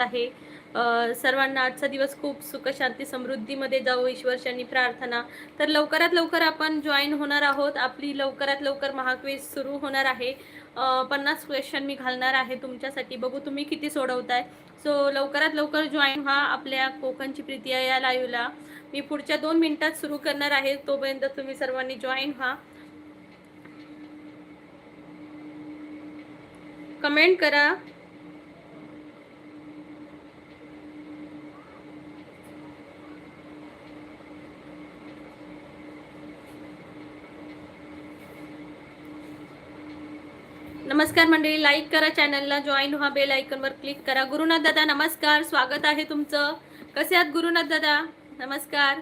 आहे. सर्वांना आजचा दिवस खूप सुख शांती समृद्धीमध्ये जावो ईश्वरचरणी प्रार्थना. तर लवकरात लवकर आपण जॉईन होणार आहोत. आपली लवकरात लवकर महाक्विज सुरू होणार आहे. 50 क्वेश्चन मी घालणार आहे तुमच्यासाठी. बघू तुम्ही किती सोडवताय. सो लवकरात लवकर जॉईन व्हा आपल्या कोकणची प्रीती या लाईव्हला. मी पुढच्या 2 मिनिटात सुरू करणार आहे. तोपर्यंत तुम्ही सर्वांनी जॉईन व्हा. कमेंट करा. नमस्कार मंडळी, लाईक करा, चॅनलला जॉईन व्हा, बेल आयकॉनवर क्लिक करा. गुरुनाथ दादा नमस्कार, स्वागत आहे तुमचं. कसे आहात गुरुनाथ दादा? नमस्कार.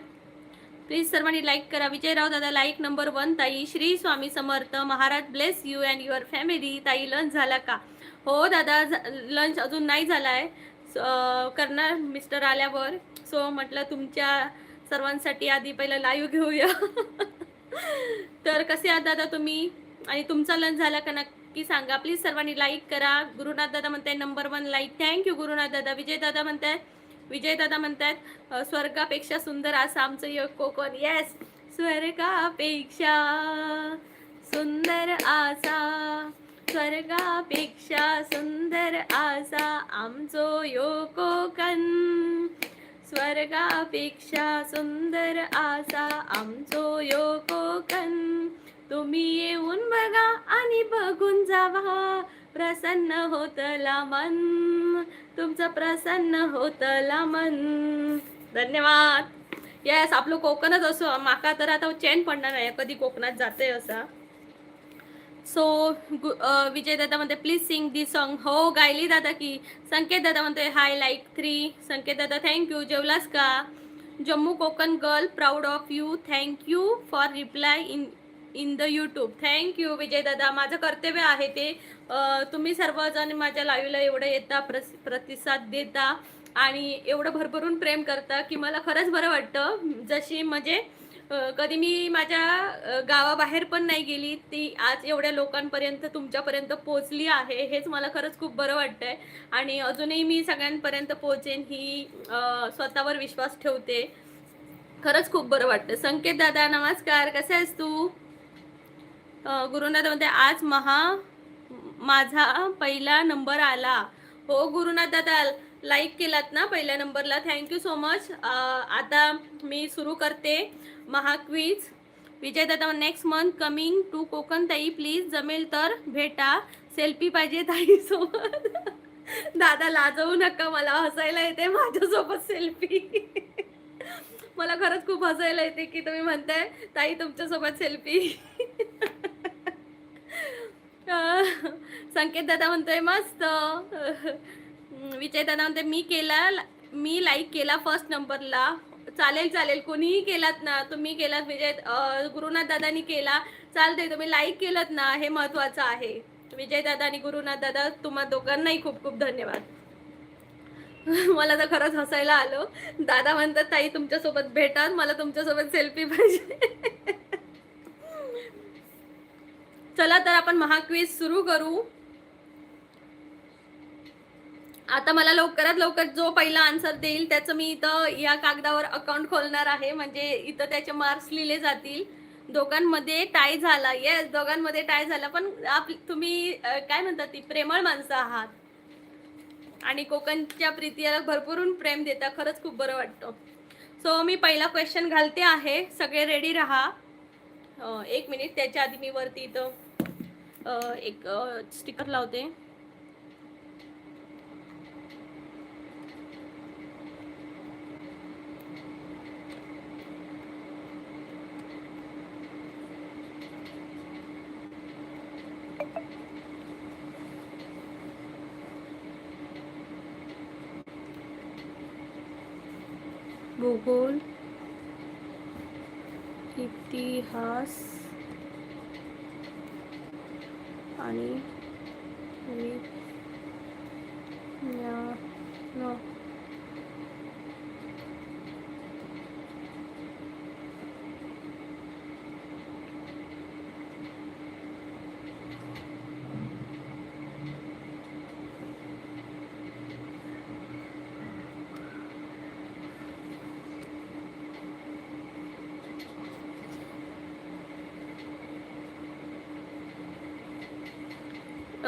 प्लीज सर्वांनी लाईक करा. विजयराव दादा लाईक नंबर 1. ताई Shri Swami Samarth Maharaj bless you and your family. ताई लंच झाला का? हो दादा, लंच अजून नाही झालाय, करणार मिस्टर आल्यावर. सो म्हटलं तुमच्या सर्वांसाठी आधी पहिलं लाईव्ह घेऊया. तर कसे आहात दादा तुम्ही? आणि तुमचा लंच झाला का नक्की सांगा. प्लीज सर्वांनी लाईक करा. गुरुनाथ दादा म्हणताय नंबर 1 लाईक. थँक्यू गुरुनाथ दादा. विजय दादा म्हणतात स्वर्गापेक्षा सुंदर असं आमचं एक कोकण. येस, स्वर्गापेक्षा सुंदर आसा, स्वर्गापेक्षा सुंदर आसा आमचो यो कोकण, स्वर्गापेक्षा सुंदर आसा आमचो यो कोकण. तुम्ही येऊन बघा आणि बघून जावा, प्रसन्न होतला मन, तुमचं प्रसन्न होतला मन. धन्यवाद. येस, आपलं कोकणच असो. माका तर आता चैन पडणार नाही कधी कोकणात जाते असा. सो विजय दादा म्हणते प्लीज सिंग दी सॉन्ग. हो गायली दादा की. संकेत दादा म्हणते हाय लाईक 3. संकेत दादा थँक्यू. जेवलास का? Jammu Konkan girl proud of you. Thank you for reply in the YouTube. Thank you Vijay दादा. माझं कर्तव्य आहे ते. तुम्ही सर्वजण माझ्या लाईव्हला एवढं येता, प्रतिसाद देता आणि एवढं भरभरून प्रेम करता की मला खरंच बरं वाटतं. जशी म्हणजे कधी मी माझ्या गावाबाहेर पण नाही गेली, ती आज एवढ्या लोकांपर्यंत तुमच्यापर्यंत पोचली आहे. हेच मला खरंच खूप बरं वाटतंय आणि अजूनही मी सगळ्यांपर्यंत पोचेन ही स्वतःवर विश्वास ठेवते. खरंच खूप बरं वाटतं. संकेत दादा नमस्कार, कसे आहेस तू? गुरुनाथमध्ये आज माझा पहिला नंबर आला. हो गुरुनाथ दादा, लाईक केलात ना पहिल्या नंबरला, थँक्यू सो मच. आता मी सुरू करते महाक्विज. विजय दादा next month coming to Konkan. ताई प्लीज जमेल तर भेटा, सेल्फी पाहिजे ताई सोबत. दादा लाजवू नका, मला हसायला येते माझ्यासोबत सेल्फी. मला खरंच खूप हसायला येते की तुम्ही म्हणताय ताई तुमच्यासोबत सेल्फी. संकेत दादा म्हणतोय मस्त. विजय दादा म्हणते मी लाईक केला फर्स्ट नंबरला. चालेल चालेल, कोणीही केलात ना, तुम्ही केलात विजय, गुरुनाथ दादानी केला, चालते. तुम्ही लाईक केलात ना, हे महत्वाचं आहे. विजय दादा आणि गुरुनाथ दादा तुम्हा दोघांनाही खूप खूप धन्यवाद. मला तर खरंच हसायला आलो. दादा म्हणतात ताई तुमच्यासोबत भेटा, मला तुमच्यासोबत सेल्फी पाहिजे. चला तर आपण महाक्विज सुरू करू. आता मला लवकरात लवकर जो पहिला आन्सर देईल त्याचं मी इथं या कागदावर अकाउंट खोलणार आहे, म्हणजे इथं त्याचे मार्क्स लिहिले जातील. दोघांमध्ये टाय झाला. येस, दोघांमध्ये टाय झाला. पण तुम्ही काय म्हणतात ती प्रेमळ माणसं आहात आणि कोकणच्या प्रीतीला भरपूरून प्रेम देता. खरंच खूप बरं वाटतं. सो मी पहिला क्वेश्चन घालते आहे, सगळे रेडी राहा. 1 मिनिट, त्याच्या आधी मी वरती इथं एक स्टिकर लावते. भूगोल, इतिहास आणि विज्ञान.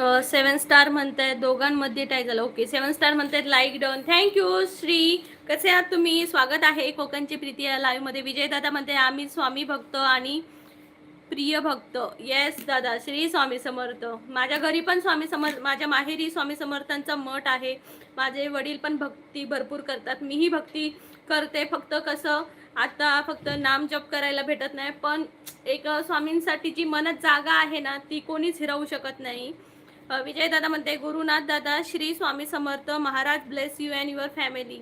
7 स्टार म्हणतायत, दोघांमध्ये टॅग झालं. ओके, 7 स्टार म्हणतायत, लाईक डन. थँक्यू श्री. कसे आहात तुम्ही? स्वागत आहे कोकणची प्रीती या लाईव्ह मध्ये. विजय दादा म्हणते आम्ही स्वामी भक्त आणि प्रिय भक्त. येस दादा, श्री स्वामी समर्थ. माझ्या घरी पण स्वामी समर्थ, माझ्या माहेरी स्वामी समर्थांचा मठ आहे. माझे वडील पण भक्ती भरपूर करतात, मीही भक्ती करते. फक्त कसं आता फक्त नाम जप करायला भेटत नाही, पण एक स्वामींसाठी जी मनात जागा आहे ना, ती कोणीच हिरवू शकत नाही. विजय दादा म्हणते गुरुनाथ दादा, Shri Swami Samarth Maharaj, bless you and your family.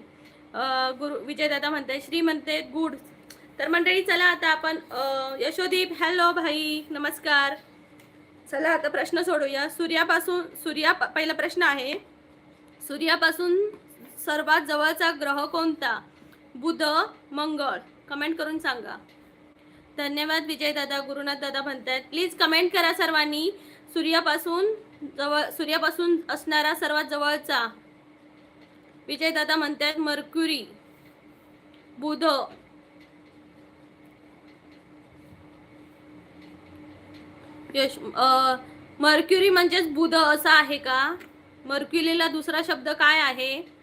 Vijay दादा म्हणते, श्री म्हणते गुड. तर मंडळी चला आता आपण यशोदीप, हॅलो भाई, नमस्कार. चला आता प्रश्न सोडूया. पहिला प्रश्न आहे, सूर्यापासून सर्वात जवळचा ग्रह कोणता? बुध, मंगळ? कमेंट करून सांगा. धन्यवाद विजय दादा. गुरुनाथ दादा म्हणतात प्लीज कमेंट करा सर्वांनी. सूर्यापासून असणारा सर्वात जवळचा. विजय दादा म्हणतात मर्क्युरी, बुध. मर्क्युरी म्हणजेच बुध असं आहे का? मर्क्युरीला दुसरा शब्द काय आहे?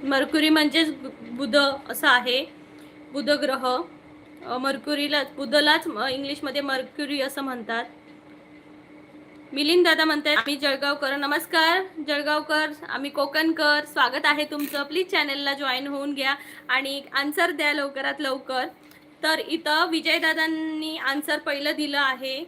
मर्क्युरी म्हणजेच बुध असं आहे. बुध ग्रह. मर्क्युरीला, बुधलाच इंग्लिशमध्ये मर्क्युरी असं म्हणतात. मिलिंद दादा म्हणतात आम्ही जळगावकर. नमस्कार जळगावकर, आम्ही कोकणकर. स्वागत आहे तुमचं. प्लीज चॅनलला जॉईन होऊन घ्या आणि आन्सर द्या लवकरात लवकर. तर इथं विजय दादांनी आन्सर पहिलं दिलं आहे.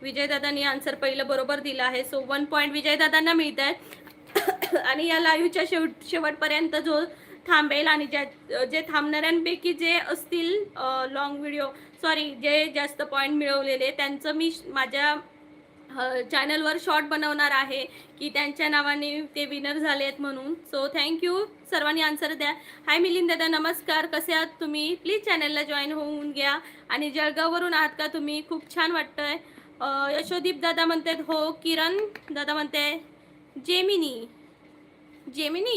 विजय दादांनी आन्सर पहिलं बरोबर दिलं आहे. सो 1 पॉईंट विजय दादांना मिळत आहे. आणि या लाईव्हच्या शेवटपर्यंत जो थांबेल आणि जे थांबणाऱ्यांपैकी जे असतील लॉंग व्हिडिओ, सॉरी, जे जास्त पॉईंट मिळवलेले त्यांचं मी माझ्या चॅनलवर शॉर्ट बनवणार आहे की त्यांच्या नावाने ते विनर झाले आहेत म्हणून. So thank you. सर्वांनी आन्सर द्या. हाय मिलिंद दादा, नमस्कार. कसे आहात तुम्ही? प्लीज चॅनलला जॉईन होऊन घ्या. आणि जळगाववरून आहात का तुम्ही? खूप छान वाटतंय. यशोदीप दादा म्हणतात हो. किरण दादा म्हणते जेमिनी.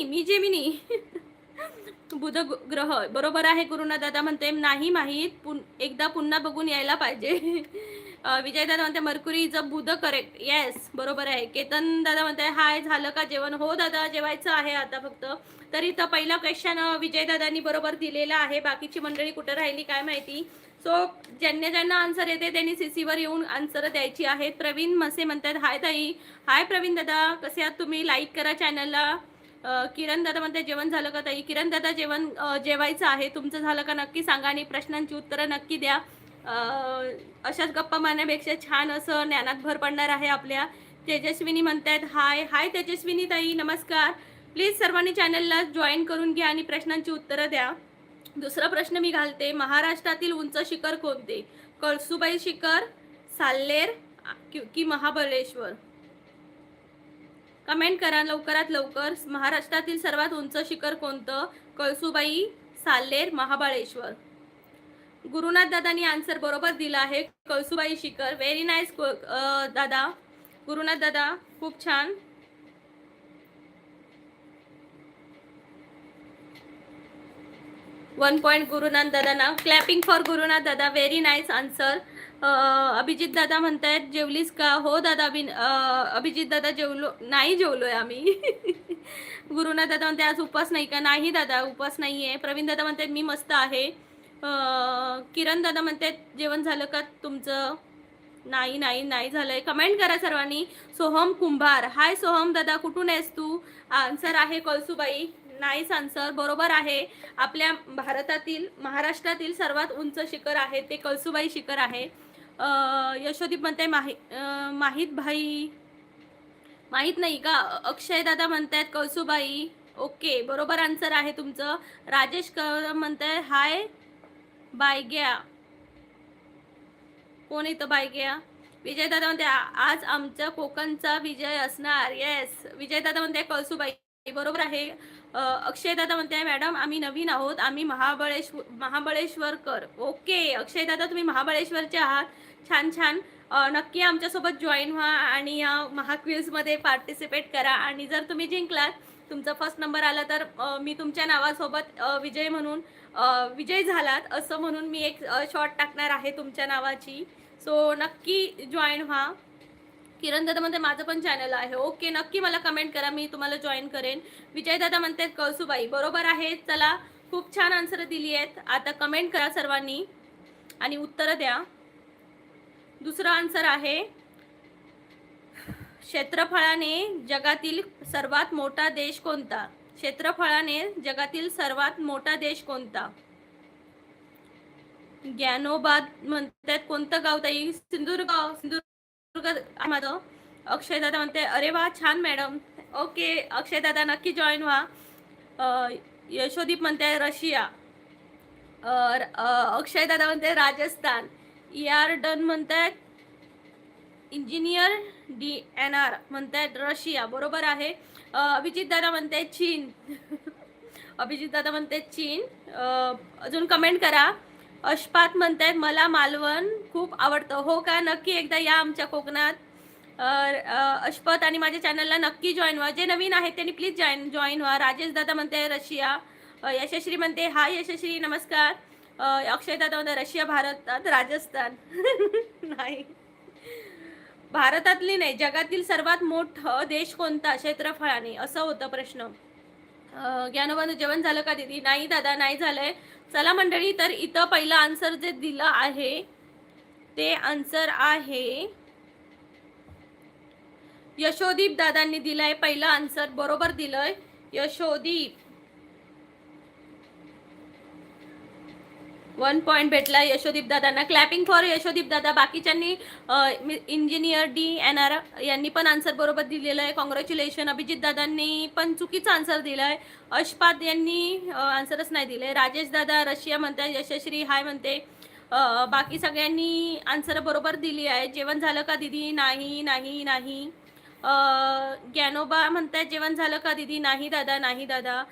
मी जेमिनी. बुध ग्रह बरोबर आहे. गुरुनाथ दादा म्हणते नाही माहीत, एकदा पुन्हा बघून यायला पाहिजे. विजय दादा म्हणते Mercury is a Budh. Correct, yes, बरोबर आहे. केतन दादा म्हणते हाय, झालं का जेवण? हो दादा, जेवायचं आहे आता फक्त. तर इथं पहिला क्वेश्चन विजय दादांनी बरोबर दिलेला आहे. बाकीची मंडळी कुठे राहिली काय माहिती. सो ज्यांना आन्सर येते त्यांनी सीसीवर येऊन आन्सर द्यायची आहेत. प्रवीण मसे म्हणतात हाय ताई. हाय प्रवीण दादा, कसे आहात तुम्ही? लाईक करा चॅनलला. किरण दादा म्हणते जेवण झालं का ताई? किरण दादा जेवायचं आहे. तुमचं झालं का नक्की सांगा आणि प्रश्नांची उत्तरं नक्की द्या. अशाच गप्पा मारण्यापेक्षा छान असं ज्ञानात भर पडणार आहे आपल्या. तेजस्विनी म्हणतात हाय तेजस्विनी ताई, नमस्कार. प्लीज सर्वांनी चॅनलला जॉईन करून घ्या आणि प्रश्नांची उत्तरं द्या. दुसरा प्रश्न मी घालते. महाराष्ट्रातील उंच शिखर कोणते? कळसुबाई शिखर, साल्लेर की महाबळेश्वर? कमेंट करा लवकरात लवकर. महाराष्ट्रातील सर्वात उंच शिखर कोणतं? कळसुबाई, साल्लेर, महाबळेश्वर? गुरुनाथ दादांनी आन्सर बरोबर दिला आहे, कळसुबाई शिखर. व्हेरी नाईस दादा, गुरुनाथ दादा, खूप छान. वन पॉइंट गुरुनाथ दादा. क्लॅपिंग फॉर गुरुनाथ दादा. Very nice answer. अभिजित दादा म्हणतायत जेवलीस का? हो दादा. अभिजित दादा नाही जेवलोय आम्ही. गुरुनाथ दादा म्हणते आज उपवास नाही का? नाही दादा, उपवास नाही आहे. प्रवीण दादा म्हणतात मी मस्त आहे. किरण दादा म्हणतात जेवण झालं का तुमचं? नाही झालंय. कमेंट करा सर्वांनी. सोहम कुंभार, हाय सोहम दादा, कुठून आहेस तू? आन्सर आहे कळसुबाई. नाईस आन्सर, बरोबर आहे. आपल्या भारतातील, महाराष्ट्रातील सर्वात उंच शिखर आहे ते कळसुबाई शिखर आहे. यशोदीप म्हणते माहीत भाई, माहीत नाही का? अक्षय दादा म्हणतायत कळसुबाई. ओके, बरोबर आन्सर आहे तुमचं. राजेश म्हणताय हाय बायग्या. कोण येतं बायग्या? विजय दादा म्हणते आज आमच्या कोकणचा विजय असणार. येस, विजय दादा म्हणते कळसुबाई बरोबर आहे. अक्षय दादा म्हणते मॅडम आम्ही नवीन आहोत, आम्ही महाबळेश्वरकर. ओके अक्षय दादा, तुम्ही महाबळेश्वरचे आहात. छान छान. नक्की आमच्यासोबत जॉईन व्हा आणि या महाक्विजमध्ये पार्टिसिपेट करा. आणि जर तुम्ही जिंकलात, तुमचा फर्स्ट नंबर आला, तर मी तुमच्या नावासोबत विजय म्हणून विजय झालात असं म्हणून मी एक शॉर्ट टाकणार आहे तुमच्या नावाची. सो नक्की जॉईन व्हा. किरण दादा म्हणते माझं पण चॅनल आहे. ओके, नक्की मला कमेंट करा, मी तुम्हाला जॉईन करेन. विजय दादा म्हणते कळसुबाई बरोबर आहे. चला, खूप छान आन्सर दिली आहेत. आता कमेंट करा सर्वांनी आणि उत्तरं द्या. दुसरं आन्सर आहे क्षेत्रफळाने जगातील सर्वात मोठा देश कोणता? क्षेत्रफळाने जगातील सर्वात मोठा देश कोणता? ज्ञानोबाद म्हणतात कोणतं गाव ताई? सिंधुदुर्ग. सिंधुदुर्ग माझं. अक्षय दादा म्हणते अरे वा छान मॅडम. ओके अक्षय दादा, नक्की जॉईन व्हा. यशोदीप म्हणते रशिया. अक्षय दादा म्हणते राजस्थान. ER डन म्हणतात इंजिनियर DNR म्हणतात रशिया बरोबर आहे. अभिजित दादा म्हणते चीन. अभिजित दादा म्हणते चीन. अजून कमेंट करा. अशपात म्हणतात मला मालवण खूप आवडतं. हो का? नक्की एकदा या आमच्या कोकणात. अशपत आणि माझ्या चॅनलला नक्की जॉईन व्हा. जे नवीन आहेत त्यांनी प्लीज जॉईन व्हा. राजेश दादा म्हणते रशिया. यशश्री म्हणते हाय यशश्री नमस्कार. अक्षय दादा म्हणते रशिया भारतात राजस्थान. नाही, भारतातली नाही, जगातील सर्वात मोठं देश कोणता क्षेत्रफळाने असं होतं प्रश्न. ज्ञानोबांचं जेवण झालं का दीदी? नाही दादा, नाही झालंय. चला मंडळी, तर इथं पहिलं आन्सर जे दिलं आहे ते आन्सर आहे यशोदीप दादांनी दिलाय. पहिला आन्सर बरोबर दिलंय यशोदीप. 1 पॉइंट भेटला यशोदीप दादांना. क्लॅपिंग फॉर यशोदीप दादा. बाकीच्यांनी इंजिनियर DNR यांनी पण आन्सर बरोबर दिलेलं आहे. कॉंग्रॅच्युलेशन. अभिजित दादांनी पण चुकीचा आन्सर दिलाय. अशपात यांनी आन्सरच नाही दिले. राजेश दादा रशिया म्हणतात. यशश्री हाय म्हणते. बाकी सगळ्यांनी आन्सर बरोबर दिली आहे. जेवण झालं का दीदी? नाही नाही नाही. ज्ञानोबा म्हणतात जेवण झालं का दीदी? नाही दादा, नाही दादा.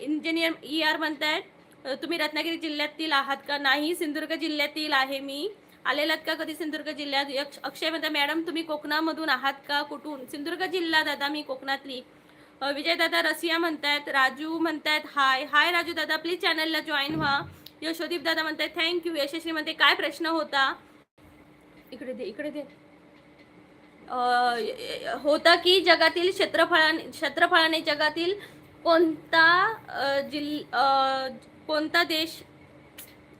इंजिनियर ER म्हणतात तुम्ही रत्नागिरी जिल्ह्यातील आहात का? नाही, सिंधुदुर्ग जिल्ह्यातील आहे मी. आलेलात का कधी सिंधुदुर्ग जिल्ह्यात? अक्षय म्हणतात मॅडम तुम्ही कोकणामधून आहात का? कुठून? सिंधुदुर्ग जिल्हा दादा, मी कोकणातली. विजय दादा रसिया म्हणतात. राजू म्हणतात हाय हाय. राजू दादा प्लीज चॅनलला जॉईन व्हा. यशोदीप दादा म्हणतात थँक्यू. यशस्वी म्हणते काय प्रश्न होता? इकडे दे, इकडे दे. होता की जगातील क्षेत्रफळाने जगातील कोणता कोणता देश?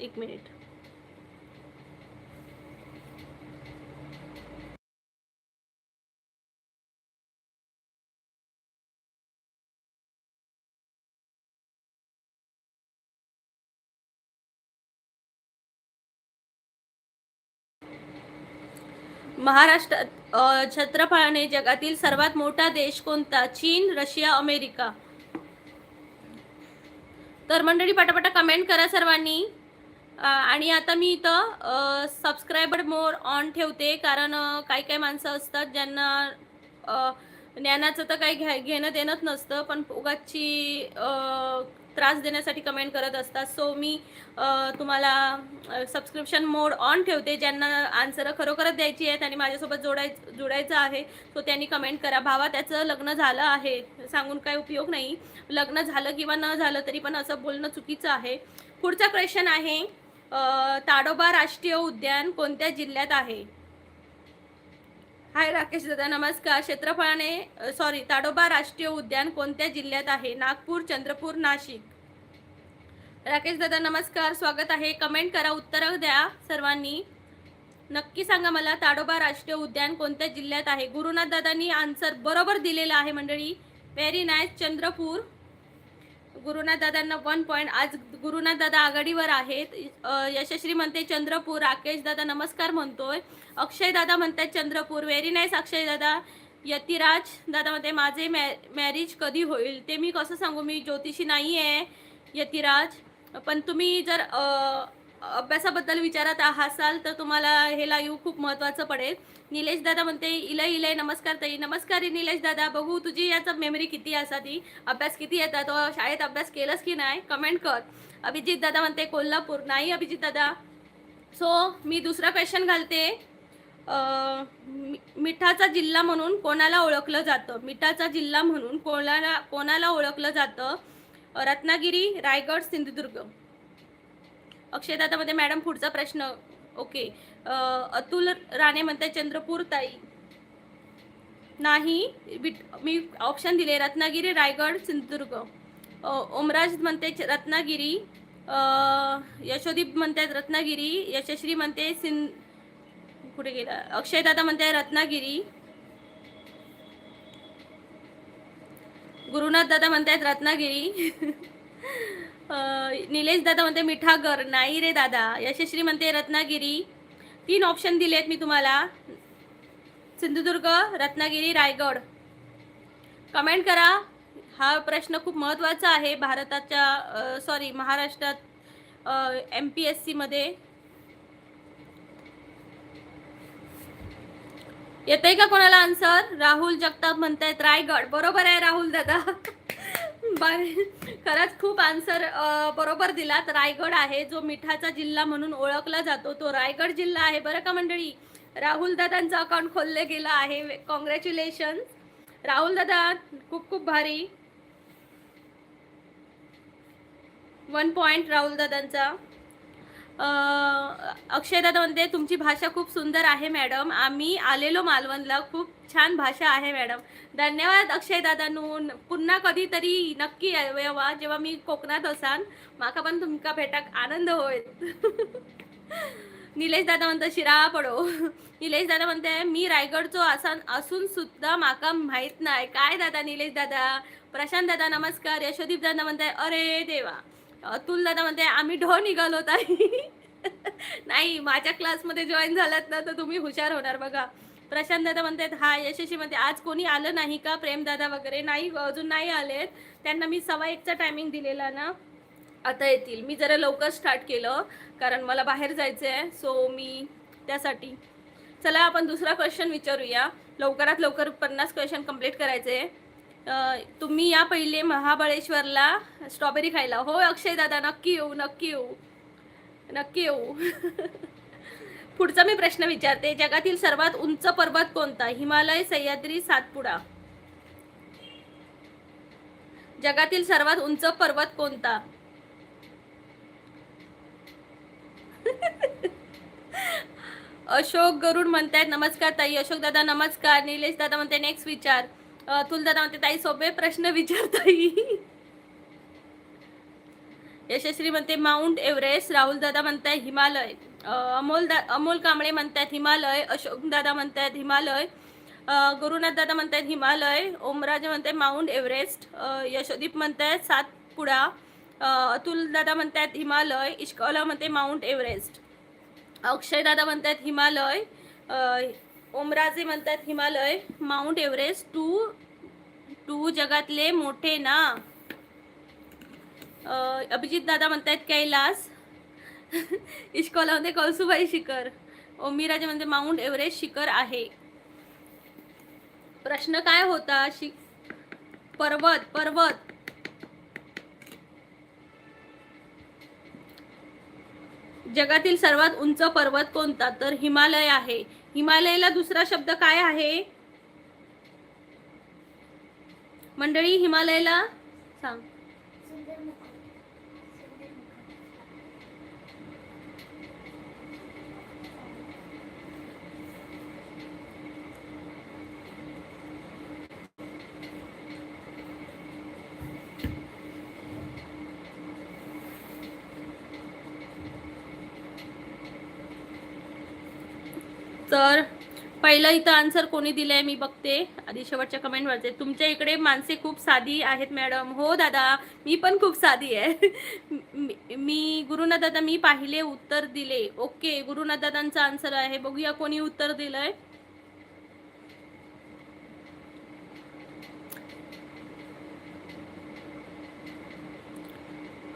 एक मिनिट. महाराष्ट्रात क्षेत्रफळाने जगातील सर्वात मोठा देश कोणता? चीन, रशिया, अमेरिका. तर मंडळी पटापटा कमेंट करा सर्वांनी. आणि आता मी इथं सबस्क्रायबर मोर ऑन ठेवते, कारण काही काही माणसं असतात ज्यांना ज्ञानाचं तर काही घेणं देणंच नसतं, पण उगाची त्रास देण्यासाठी कमेंट करत असतात. सो मी तुम्हाला सबस्क्रिप्शन मोड ऑन ठेवते. ज्यांना आन्सर खरोखरच द्यायची आहेत आणि माझ्यासोबत जोडायचं आहे, सो त्यांनी कमेंट करा. भावा त्याचं लग्न झालं आहे सांगून काय उपयोग नाही. लग्न झालं किंवा न झालं तरी पण असं बोलणं चुकीचं आहे. पुढचा क्वेश्चन आहे ताडोबा राष्ट्रीय उद्यान कोणत्या जिल्ह्यात आहे? हाय राकेश दादा नमस्कार. क्षेत्रफळाने ताडोबा राष्ट्रीय उद्यान कोणत्या जिल्ह्यात आहे? नागपूर, चंद्रपूर, नाशिक. राकेश दादा नमस्कार, स्वागत आहे. कमेंट करा, उत्तर द्या सर्वांनी. नक्की सांगा मला ताडोबा राष्ट्रीय उद्यान कोणत्या जिल्ह्यात आहे? गुरुनाथ दादांनी आन्सर बरोबर दिलेला आहे मंडळी. Very nice. चंद्रपूर. गुरुनाथ दादांना 1 पॉइंट. आज गुरुनाथ दादा आघाडीवर आहेत. यशश्री म्हणते चंद्रपूर. राकेश दादा नमस्कार म्हणतोय. अक्षय दादा म्हणतात चंद्रपूर. व्हेरी नाईस अक्षय दादा. यतिराज दादा म्हणते माझे मॅरेज कधी होईल ते मी कसं सांगू, मी ज्योतिषी नाही आहे यतिराज. पण तुम्ही जर अभ्यासाबद्दल विचारत असाल तर तुम्हाला हे लाईव्ह खूप महत्त्वाचं पडेल. निलेश दादा म्हणते इलय इलय नमस्कार ताई. नमस्कार निलेश दादा. बघू तुझी याचा मेमरी किती असा, ती अभ्यास किती येतात, तो शाळेत अभ्यास केलंस की नाही कमेंट कर. अभिजित दादा म्हणते कोल्हापूर. नाही अभिजित दादा. सो मी दुसरा क्वेश्चन घालते. मिठाचा जिल्हा म्हणून कोणाला ओळखलं जातं? मिठाचा जिल्हा म्हणून कोणाला ओळखलं जातं? रत्नागिरी, रायगड, सिंधुदुर्ग. अक्षयदादामध्ये मॅडम पुढचा प्रश्न. ओके. अतुल राणे म्हणते चंद्रपूर ताई. नाही, मी ऑप्शन दिले रत्नागिरी, रायगड, सिंधुदुर्ग. ओमराज म्हणते रत्नागिरी. यशोदीप म्हणतात रत्नागिरी. यशश्री म्हणते कुठे गेला? अक्षयदादा म्हणते रत्नागिरी. गुरुनाथ दादा म्हणतात रत्नागिरी. निलेश दादा म्हणते मिठागर. नाही रे दादा. यशश्री म्हणते रत्नागिरी. 3 ऑप्शन दिलेत मी तुम्हाला. सिंधुदुर्ग, रत्नागिरी, रायगड. कमेंट करा. हा प्रश्न खूप महत्त्वाचा आहे भारताच्या महाराष्ट्रात MPSC मध्ये. येतंय का कोणाला आन्सर? राहुल जगताप म्हणतायत रायगड. बरोबर आहे राहुल दादा. खरंच खूप आन्सर बरोबर दिलात. रायगड आहे जो मिठाचा जिल्हा म्हणून ओळखला जातो, तो रायगड जिल्हा आहे बरं का मंडळी. राहुल दादांचं अकाउंट खोललं गेलं आहे. कॉंग्रॅच्युलेशन राहुल दादा, खूप खूप भारी. 1 पॉइंट राहुल दादांचा. अक्षय दादा म्हणते तुमची भाषा खूप सुंदर आहे मॅडम. आम्ही आलेलो मालवणला. खूप छान भाषा आहे मॅडम. धन्यवाद अक्षय दादानू. पुन्हा कधीतरी नक्की येवा जेव्हा मी कोकणात असान. माका पण तुमका भेटाक आनंद होईल. निलेश दादा म्हणतो शिराळा पडो. निलेश दादा म्हणते मी रायगडचो असून सुद्धा माका माहित नाही. काय दादा निलेश दादा. प्रशांत दादा नमस्कार. यशोदीप दादा म्हणताय अरे देवा. अतुल दादा म्हणते आम्ही ढो निघालो ताई. नाही, माझ्या क्लासमध्ये जॉईन झालात ना तर तुम्ही हुशार होणार बघा. प्रशांत दादा म्हणतात हा. यशस्वी म्हणते आज कोणी आलं नाही का? प्रेम दादा वगैरे. नाही, अजून नाही आलेत. त्यांना मी 1:15चा टायमिंग दिलेला ना, आता येतील. मी जरा लवकर स्टार्ट केलं कारण मला बाहेर जायचं आहे. सो मी त्यासाठी. चला आपण दुसरा क्वेश्चन विचारूया. लवकरात लवकर 50 क्वेश्चन कंप्लीट करायचे. तुम्ही या पहिले महाबळेश्वरला स्ट्रॉबेरी खायला. हो अक्षय दादा, नक्की येऊ, नक्की येऊ, नक्की येऊ. पुढचा मी प्रश्न विचारते. जगातील सर्वात उंच पर्वत कोणता? हिमालय, सह्याद्री, सातपुडा. जगातील सर्वात उंच पर्वत कोणता? अशोक गरुड म्हणतायत नमस्कार ताई. अशोक दादा नमस्कार. निलेश दादा म्हणते नेक्स्ट विचार. तुलदादा म्हणते ताई सोपे प्रश्न विचारताई. यशस्वी म्हणते माउंट एव्हरेस्ट. राहुल दादा म्हणताय हिमालय. अमोल कांबळे म्हणतात हिमालय. अशोक दादा म्हणतात हिमालय. गुरुनाथ दादा म्हणतात हिमालय. ओमराज म्हणते माउंट एव्हरेस्ट. यशोदीप म्हणतात सातपुडा. अतुल दादा म्हणतात हिमालय. इश्कॉला म्हणते माउंट एव्हरेस्ट. अक्षय दादा म्हणतात हिमालय. ओमराजे म्हणतात हिमालय. माउंट एव्हरेस्ट टू जगातले मोठे ना. अभिजित दादा म्हणतात कैलास. इश्कॉला म्हणते कळसुबाई शिखर. ओमीराजे म्हणते माउंट एव्हरेस्ट शिखर आहे. प्रश्न काय होता? पर्वत. जगातील सर्वात उंच पर्वत कोणता? तर हिमालय आहे. हिमालयाला दुसरा शब्द काय आहे मंडळी? हिमालयाला सांग. तर पहिलं इथं आन्सर कोणी दिलंय मी बघते. आधी शेवटच्या कमेंट वाचते. तुमच्या इकडे माणसे खूप साधी आहेत मॅडम. हो दादा, मी पण खूप साधी आहे. मी गुरुनाथ दादा मी पाहिले उत्तर दिले. ओके, गुरुनाथ दादांचा आन्सर आहे. बघूया कोणी उत्तर दिलंय.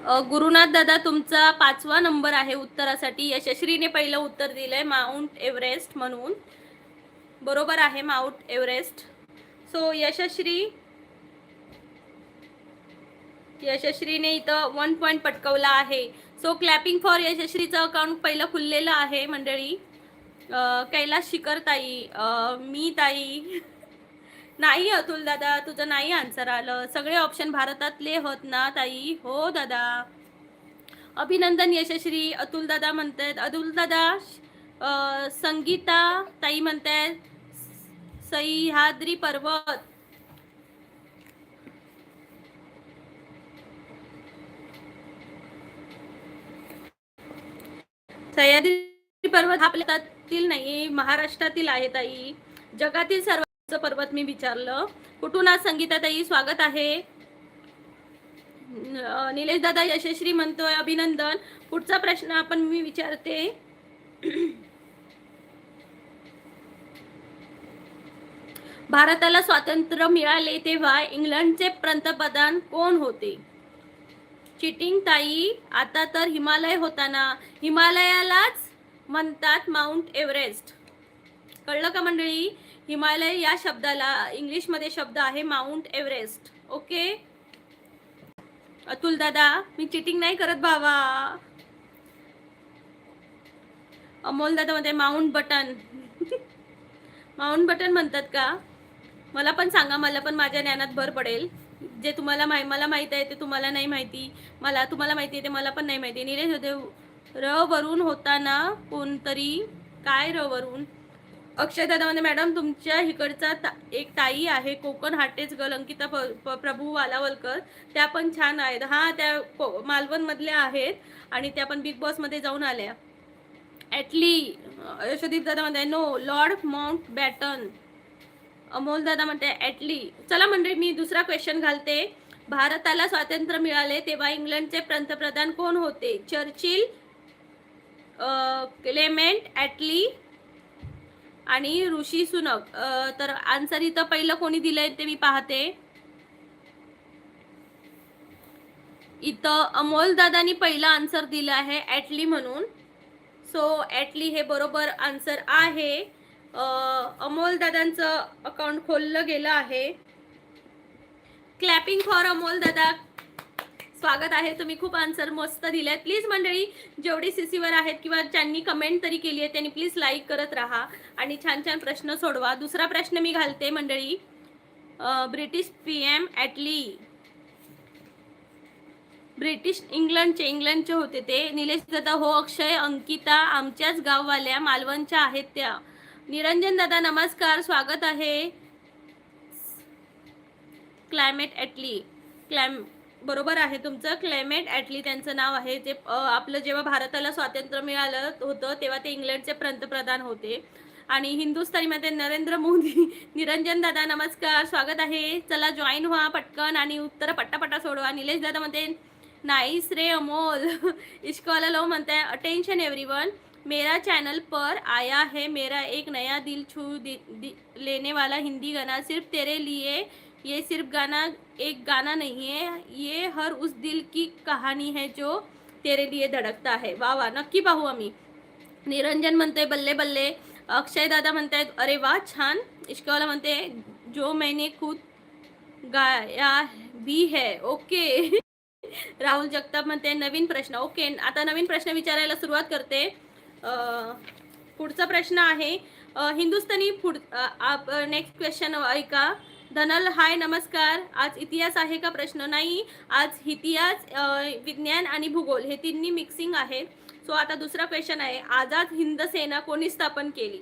गुरुनाथ दादा तुमचा 5वा नंबर आहे उत्तरासाठी. यशश्रीने पहिलं उत्तर दिलंय माउंट एव्हरेस्ट म्हणून. बरोबर आहे माउंट एव्हरेस्ट. सो यशश्रीने इथं 1 पॉइंट पटकवला आहे. सो क्लॅपिंग फॉर यशश्रीचं अकाउंट पहिलं खुललेलं आहे मंडळी. कैलास शिखर ताई, मी ताई नाही. अतुल दादा तुझं नाही आन्सर आलं. सगळे ऑप्शन भारतातले होत ना ताई? हो दादा. अभिनंदन यशश्री. अतुल दादा म्हणतायत. अतुल दादा संगीता ताई म्हणतायत सह्याद्री पर्वत. सह्याद्री पर्वत आपल्यातील नाही, महाराष्ट्रातील आहे ताई. जगातील सर्वात पर्वत मी विचारलं. कुठून आज संगीता ताई? स्वागत आहे. निलेश दादा यशश्री म्हणतोय अभिनंदन. पुढचा प्रश्न आपण मी विचारते. भारताला स्वातंत्र्य मिळाले तेव्हा इंग्लंडचे पंतप्रधान कोण होते? चिटिंग ताई. आता तर हिमालय होता ना. हिमालयालाच म्हणतात माउंट एव्हरेस्ट. कळलं का मंडळी? हिमालय या शब्दाला इंग्लिशमध्ये शब्द आहे माउंट एव्हरेस्ट. ओके अतुल दादा, मी चिटिंग नाही करत बाबा. अमोल दादा म्हणते माउंट बटन. माउंट बटन म्हणतात का? मला पण सांगा, मला पण माझ्या ज्ञानात भर पडेल. जे तुम्हाला मला माहित आहे ते तुम्हाला नाही माहिती, तुम्हाला माहिती आहे ते मला पण नाही माहिती. निलेश होते र वरून होता ना कोणतरी. काय र वरून? अक्षय दादा म्हणते मॅडम तुमच्या इकडचा एक ताई आहे कोकण हाटेच गल, अंकिता प्रभू वालावलकर. त्या पण छान आहेत. हा, त्या मालवण मधल्या आहेत आणि त्या पण बिग बॉस मध्ये जाऊन आल्या. ॲटली. यशदीप दादा म्हणते no, Lord Mountbatten. Amol दादा म्हणते ॲटली. चला मंडळी, मी दुसरा क्वेश्चन घालते. भारताला स्वातंत्र्य मिळाले तेव्हा इंग्लंडचे पंतप्रधान कोण होते? चर्चिल, क्लेमेंट ॲटली आणि ऋषी सुनक. तर आन्सर इथं पहिलं कोणी दिलंय ते मी पाहते. इथं अमोल दादानी पहिला आन्सर दिला आहे ॲटली म्हणून. सो ॲटली हे बरोबर आन्सर आहे. अमोल दादांचं अकाउंट खोललं गेलं आहे. क्लॅपिंग फॉर अमोल दादा. स्वागत आहे. तुम्ही खूप आन्सर मस्त दिले. प्लीज मंडळी, जेवढी सीसीवर आहेत किंवा ज्यांनी कमेंट तरी केली आहे त्यांनी प्लीज लाईक करत राहा आणि छान छान प्रश्न सोडवा. दुसरा प्रश्न मी घालते मंडळी. British PM ॲटली. ब्रिटिश इंग्लंडचे होते ते. निलेश दादा हो. अक्षय, अंकिता आमच्याच गाववाल्या मालवणच्या आहेत त्या. निरंजन दादा नमस्कार, स्वागत आहे. क्लायमेट ॲटली. बरोबर आहे तुमचं. क्लेमेंट ॲटली त्यांचं नाव आहे. ते आपलं जेव्हा भारताला स्वातंत्र्य मिळालं होतं तेव्हा ते इंग्लंडचे पंतप्रधान होते. आणि हिंदुस्थानीमध्ये नरेंद्र मोदी. निरंजन दादा नमस्कार, स्वागत आहे. चला जॉईन व्हा पटकन आणि उत्तर पट्टापट्टा सोडवा. निलेश दादा म्हणते नाईस रे अमोल. इश्कवाला लो म्हणते अटेंशन एवरीवन, मेरा चैनल पर आया है मेरा एक नया दिल छू लेने वाला हिंदी गाना सिर्फ तेरे लिए. ये सिर्फ गाना एक गाना नहीं है, ये हर उस दिल की कहानी है जो तेरे लिए धडकता है. वा वा, नक्की पाहू आम्ही. निरंजन म्हणते बल्ले बल्ले. अक्षय दादा म्हणतायत अरे वा छान. इश्कवाला म्हणते जो मैंने खुद गाया भी है. ओके. राहुल जगताप म्हणते नवीन प्रश्न. ओके, आता नवीन प्रश्न विचारायला सुरुवात करते. पुढचा प्रश्न आहे हिंदुस्थानी. नेक्स्ट क्वेश्चन ऐका. धनल हाय नमस्कार. आज इतिहास आहे का? प्रश्न नाही, आज इतिहास, विज्ञान आणि भूगोल हे तिन्ही मिक्सिंग आहे. सो आता दुसरा क्वेश्चन आहे. आझाद हिंद सेना कोणी स्थापन केली?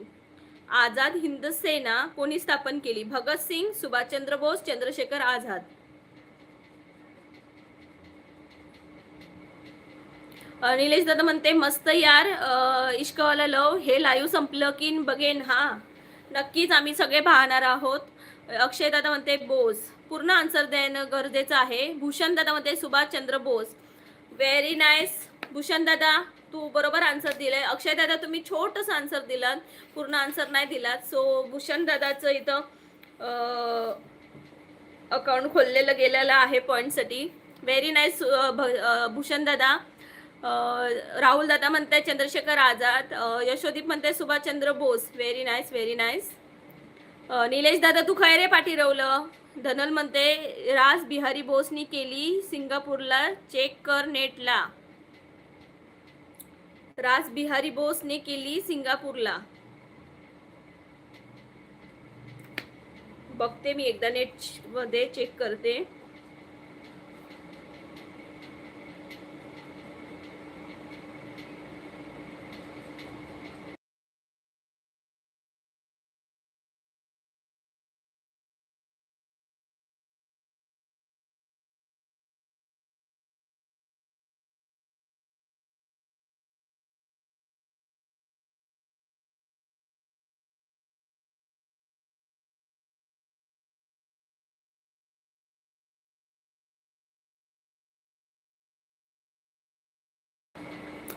आझाद हिंद सेना कोणी स्थापन केली? भगत सिंग, सुभाषचंद्र बोस, चंद्रशेखर आझाद. निलेश दादा म्हणते मस्त यार. इश्कवाला लव. हे लाईव्ह संपलं की बघेन. हा नक्कीच, आम्ही सगळे पाहणार आहोत. अक्षय दादा म्हणते बोस. पूर्ण आन्सर देणं गरजेचं आहे. भूषण दादा म्हणते सुभाषचंद्र बोस. व्हेरी नाईस भूषण दादा, तू बरोबर आन्सर दिलाय. अक्षय दादा तुम्ही छोटंसं आन्सर दिलात, पूर्ण आन्सर नाही दिलात. सो भूषण दादाचं इथं अकाउंट खोललेलं गेलेलं आहे पॉईंटसाठी. व्हेरी नाईस भूषण दादा. राहुल दादा म्हणताय चंद्रशेखर आझाद. यशोदीप म्हणताय Subhashchandra Bose. Very nice, very nice. Nilesh दादा तू खय रे पाठीरवलं. धनल म्हणते रास बिहारी बोसनी केली सिंगापूरला, चेक कर नेटला. रास बिहारी बोसने केली सिंगापूरला. बघते मी एकदा नेट मध्ये चेक करते.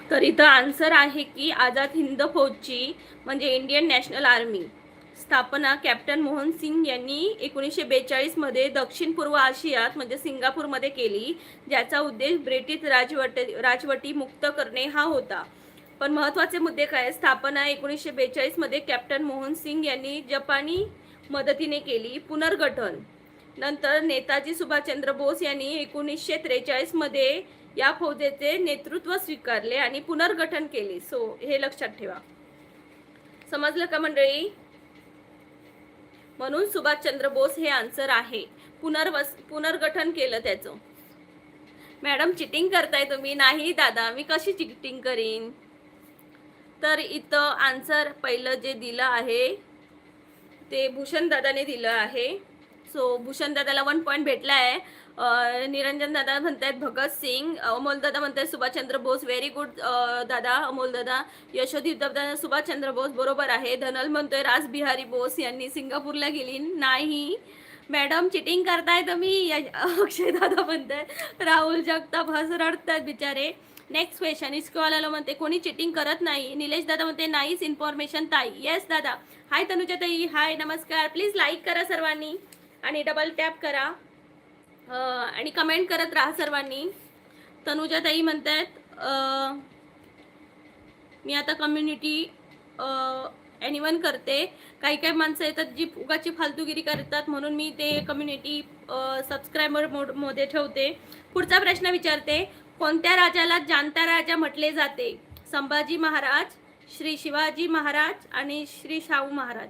तर इथं आन्सर आहे की आझाद हिंद फौजची म्हणजे इंडियन नॅशनल आर्मी स्थापना कॅप्टन मोहन सिंग यांनी 1942 मध्ये दक्षिण पूर्व आशियात म्हणजे सिंगापूरमध्ये केली, ज्याचा उद्देश ब्रिटिश राजवटी मुक्त करणे हा होता. पण महत्त्वाचे मुद्दे काय? स्थापना 1942 मध्ये कॅप्टन मोहन सिंग यांनी जपानी मदतीने केली. पुनर्गठन नंतर नेताजी सुभाषचंद्र बोस यांनी 1943 मध्ये या फौजेचे नेतृत्व स्वीकारले आणि पुनर्गठन केले. सो हे लक्षात ठेवा. समजलं का मंडळी? म्हणून सुभाषचंद्र बोस हे आन्सर आहे. पुनर्गठन केलं त्याचं. मॅडम चिटिंग करताय तुम्ही. नाही दादा, मी कशी चिटिंग करीन? तर इथं आन्सर पहिलं जे दिलं आहे ते भूषण दादाने दिलं आहे. सो भूषण दादाला 1 पॉईंट भेटला आहे. निरंजन दादा म्हणतायत भगत सिंग. अमोल दादा म्हणतायत सुभाषचंद्र बोस. व्हेरी गुड दादा अमोल दादा. यशोदीप दादा सुभाषचंद्र बोस बरोबर आहे. धनल म्हणतोय रास बिहारी बोस यांनी सिंगापूरला गेली. नाही मॅडम चिटिंग करताय तुम्ही. अक्षय दादा म्हणताय. राहुल जगताप रडतात बिचारे. नेक्स्ट क्वेश्चन इस्कॉलाला म्हणते कोणी चिटिंग करत नाही. निलेश दादा म्हणते नाईस इन्फॉर्मेशन ताई. येस दादा. हाय तनुजा ताई. हाय नमस्कार. प्लीज लाईक करा सर्वांनी आणि डबल टॅप करा आणि कमेंट करत राहा सर्वांनी. तनुजा ताई म्हणतात मी आता कम्युनिटी एनिवन करते. काही काही माणसं येतात जी उगाची फालतूगिरी करतात, म्हणून मी ते कम्युनिटी सबस्क्रायबर मोडमध्ये ठेवते. पुढचा प्रश्न विचारते. कोणत्या राजाला जाणता राजा म्हटले जाते? संभाजी महाराज, श्री शिवाजी महाराज आणि श्री शाहू महाराज.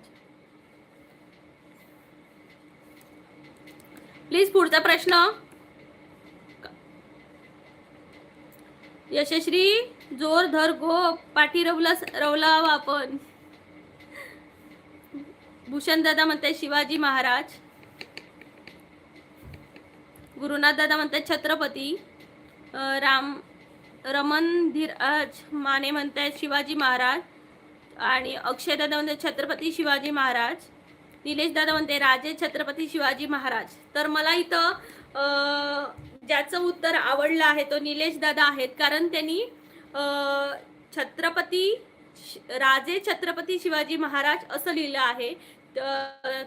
प्लीज पुढचा प्रश्न. यशश्री जोर धर गो पाठी रवला आपण. भूषण दादा म्हणतात शिवाजी महाराज. गुरुनाथ दादा म्हणतात छत्रपती. रमन धीरज माने म्हणतात शिवाजी महाराज आणि अक्षय दादा म्हणतात छत्रपती शिवाजी महाराज. निलेश दादा म्हणते राजे छत्रपती शिवाजी महाराज. तर मला इथं ज्याचं उत्तर आवडलं आहे तो निलेश दादा आहेत, कारण त्यांनी राजे छत्रपती शिवाजी महाराज असं लिहिलं आहे.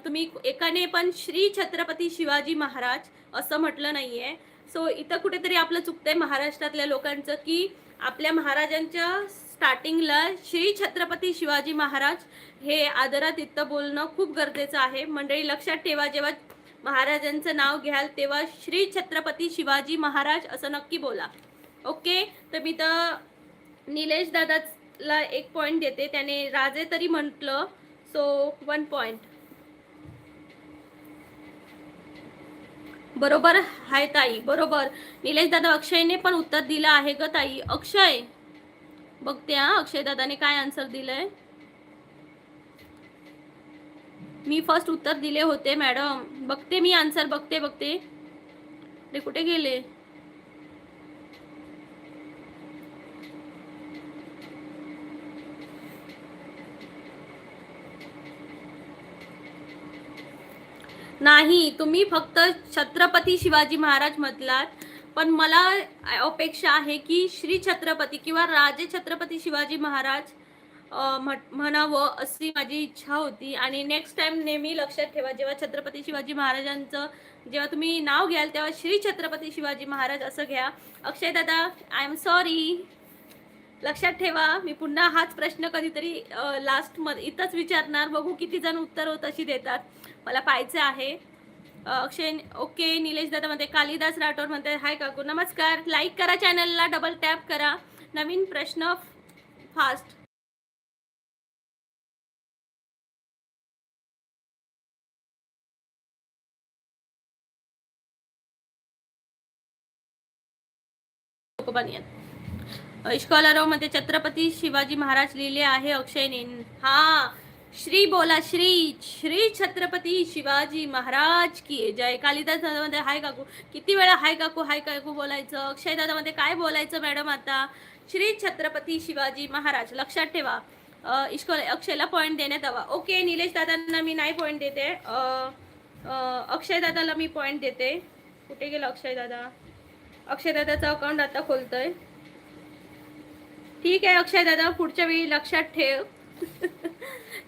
तुम्ही एकाने पण श्री छत्रपती शिवाजी महाराज असं म्हटलं नाहीये. सो इथं कुठेतरी आपलं चुकतंय महाराष्ट्रातल्या लोकांचं की आपल्या महाराजांच्या स्टार्टिंगला श्री छत्रपती शिवाजी महाराज हे आदरात इथं बोलणं खूप गरजेचं आहे. मंडळी लक्षात ठेवा, जेव्हा महाराजांचं नाव घ्याल तेव्हा श्री छत्रपती शिवाजी महाराज असं नक्की बोला. ओके. तर मी तर निलेश दादाला 1 पॉईंट देते. त्याने राजे तरी म्हटलं. So 1 point. बरोबर हाय ताई. बरोबर. निलेश दादा अक्षयने पण उत्तर दिलं आहे ग ताई. अक्षय बघते हा अक्षय दादाने काय आन्सर दिलंय. मी फर्स्ट उत्तर दिले होते मॅडम. बघते मी आन्सर. बघते ते कुठे गेले. नाही, तुम्ही फक्त छत्रपती शिवाजी महाराज म्हटलात, पण मला अपेक्षा आहे की श्री छत्रपती किंवा राजे छत्रपती शिवाजी महाराज म्हणावं अशी माझी इच्छा होती. आणि नेक्स्ट टाइम नेहमी लक्षात ठेवा, जेव्हा छत्रपती शिवाजी महाराजांचं जेव्हा तुम्ही नाव घ्याल तेव्हा श्री छत्रपती शिवाजी महाराज असं घ्या. अक्षय दादा, आय एम सॉरी. लक्षात ठेवा, मी पुन्हा हाच प्रश्न कधीतरी लास्ट मध्ये इथंच विचारणार. बघू किती जण उत्तर तशी देतात, मला पाहायचं आहे. अक्षय ओके. निलेश दादा म्हणते, कालिदास राठोड म्हणते हाय काकू नमस्कार. लाईक करा, चॅनलला डबल टॅप करा. नवीन प्रश्न फास्ट. इश्कॉलाराव मध्ये छत्रपती शिवाजी महाराज लिहिले आहे अक्षयने. हा, श्री बोला, श्री श्री छत्रपती शिवाजी महाराज की जय. कालिदास दादा मध्ये हाय काकू. किती वेळा हाय काकू हाय काकू बोलायचं. अक्षय दादा मध्ये काय बोलायचं मॅडम आता. श्री छत्रपती शिवाजी महाराज लक्षात ठेवा. अक्षयला पॉईंट देण्यात यावा. ओके. निलेश दादांना मी नाही पॉईंट देते. अक्षय दादाला मी पॉईंट देते. कुठे गेला अक्षय दादा. अक्षय दादाचं अकाउंट आता खोलतोय. ठीक आहे अक्षय दादा, पुढच्या वेळी लक्षात ठेव.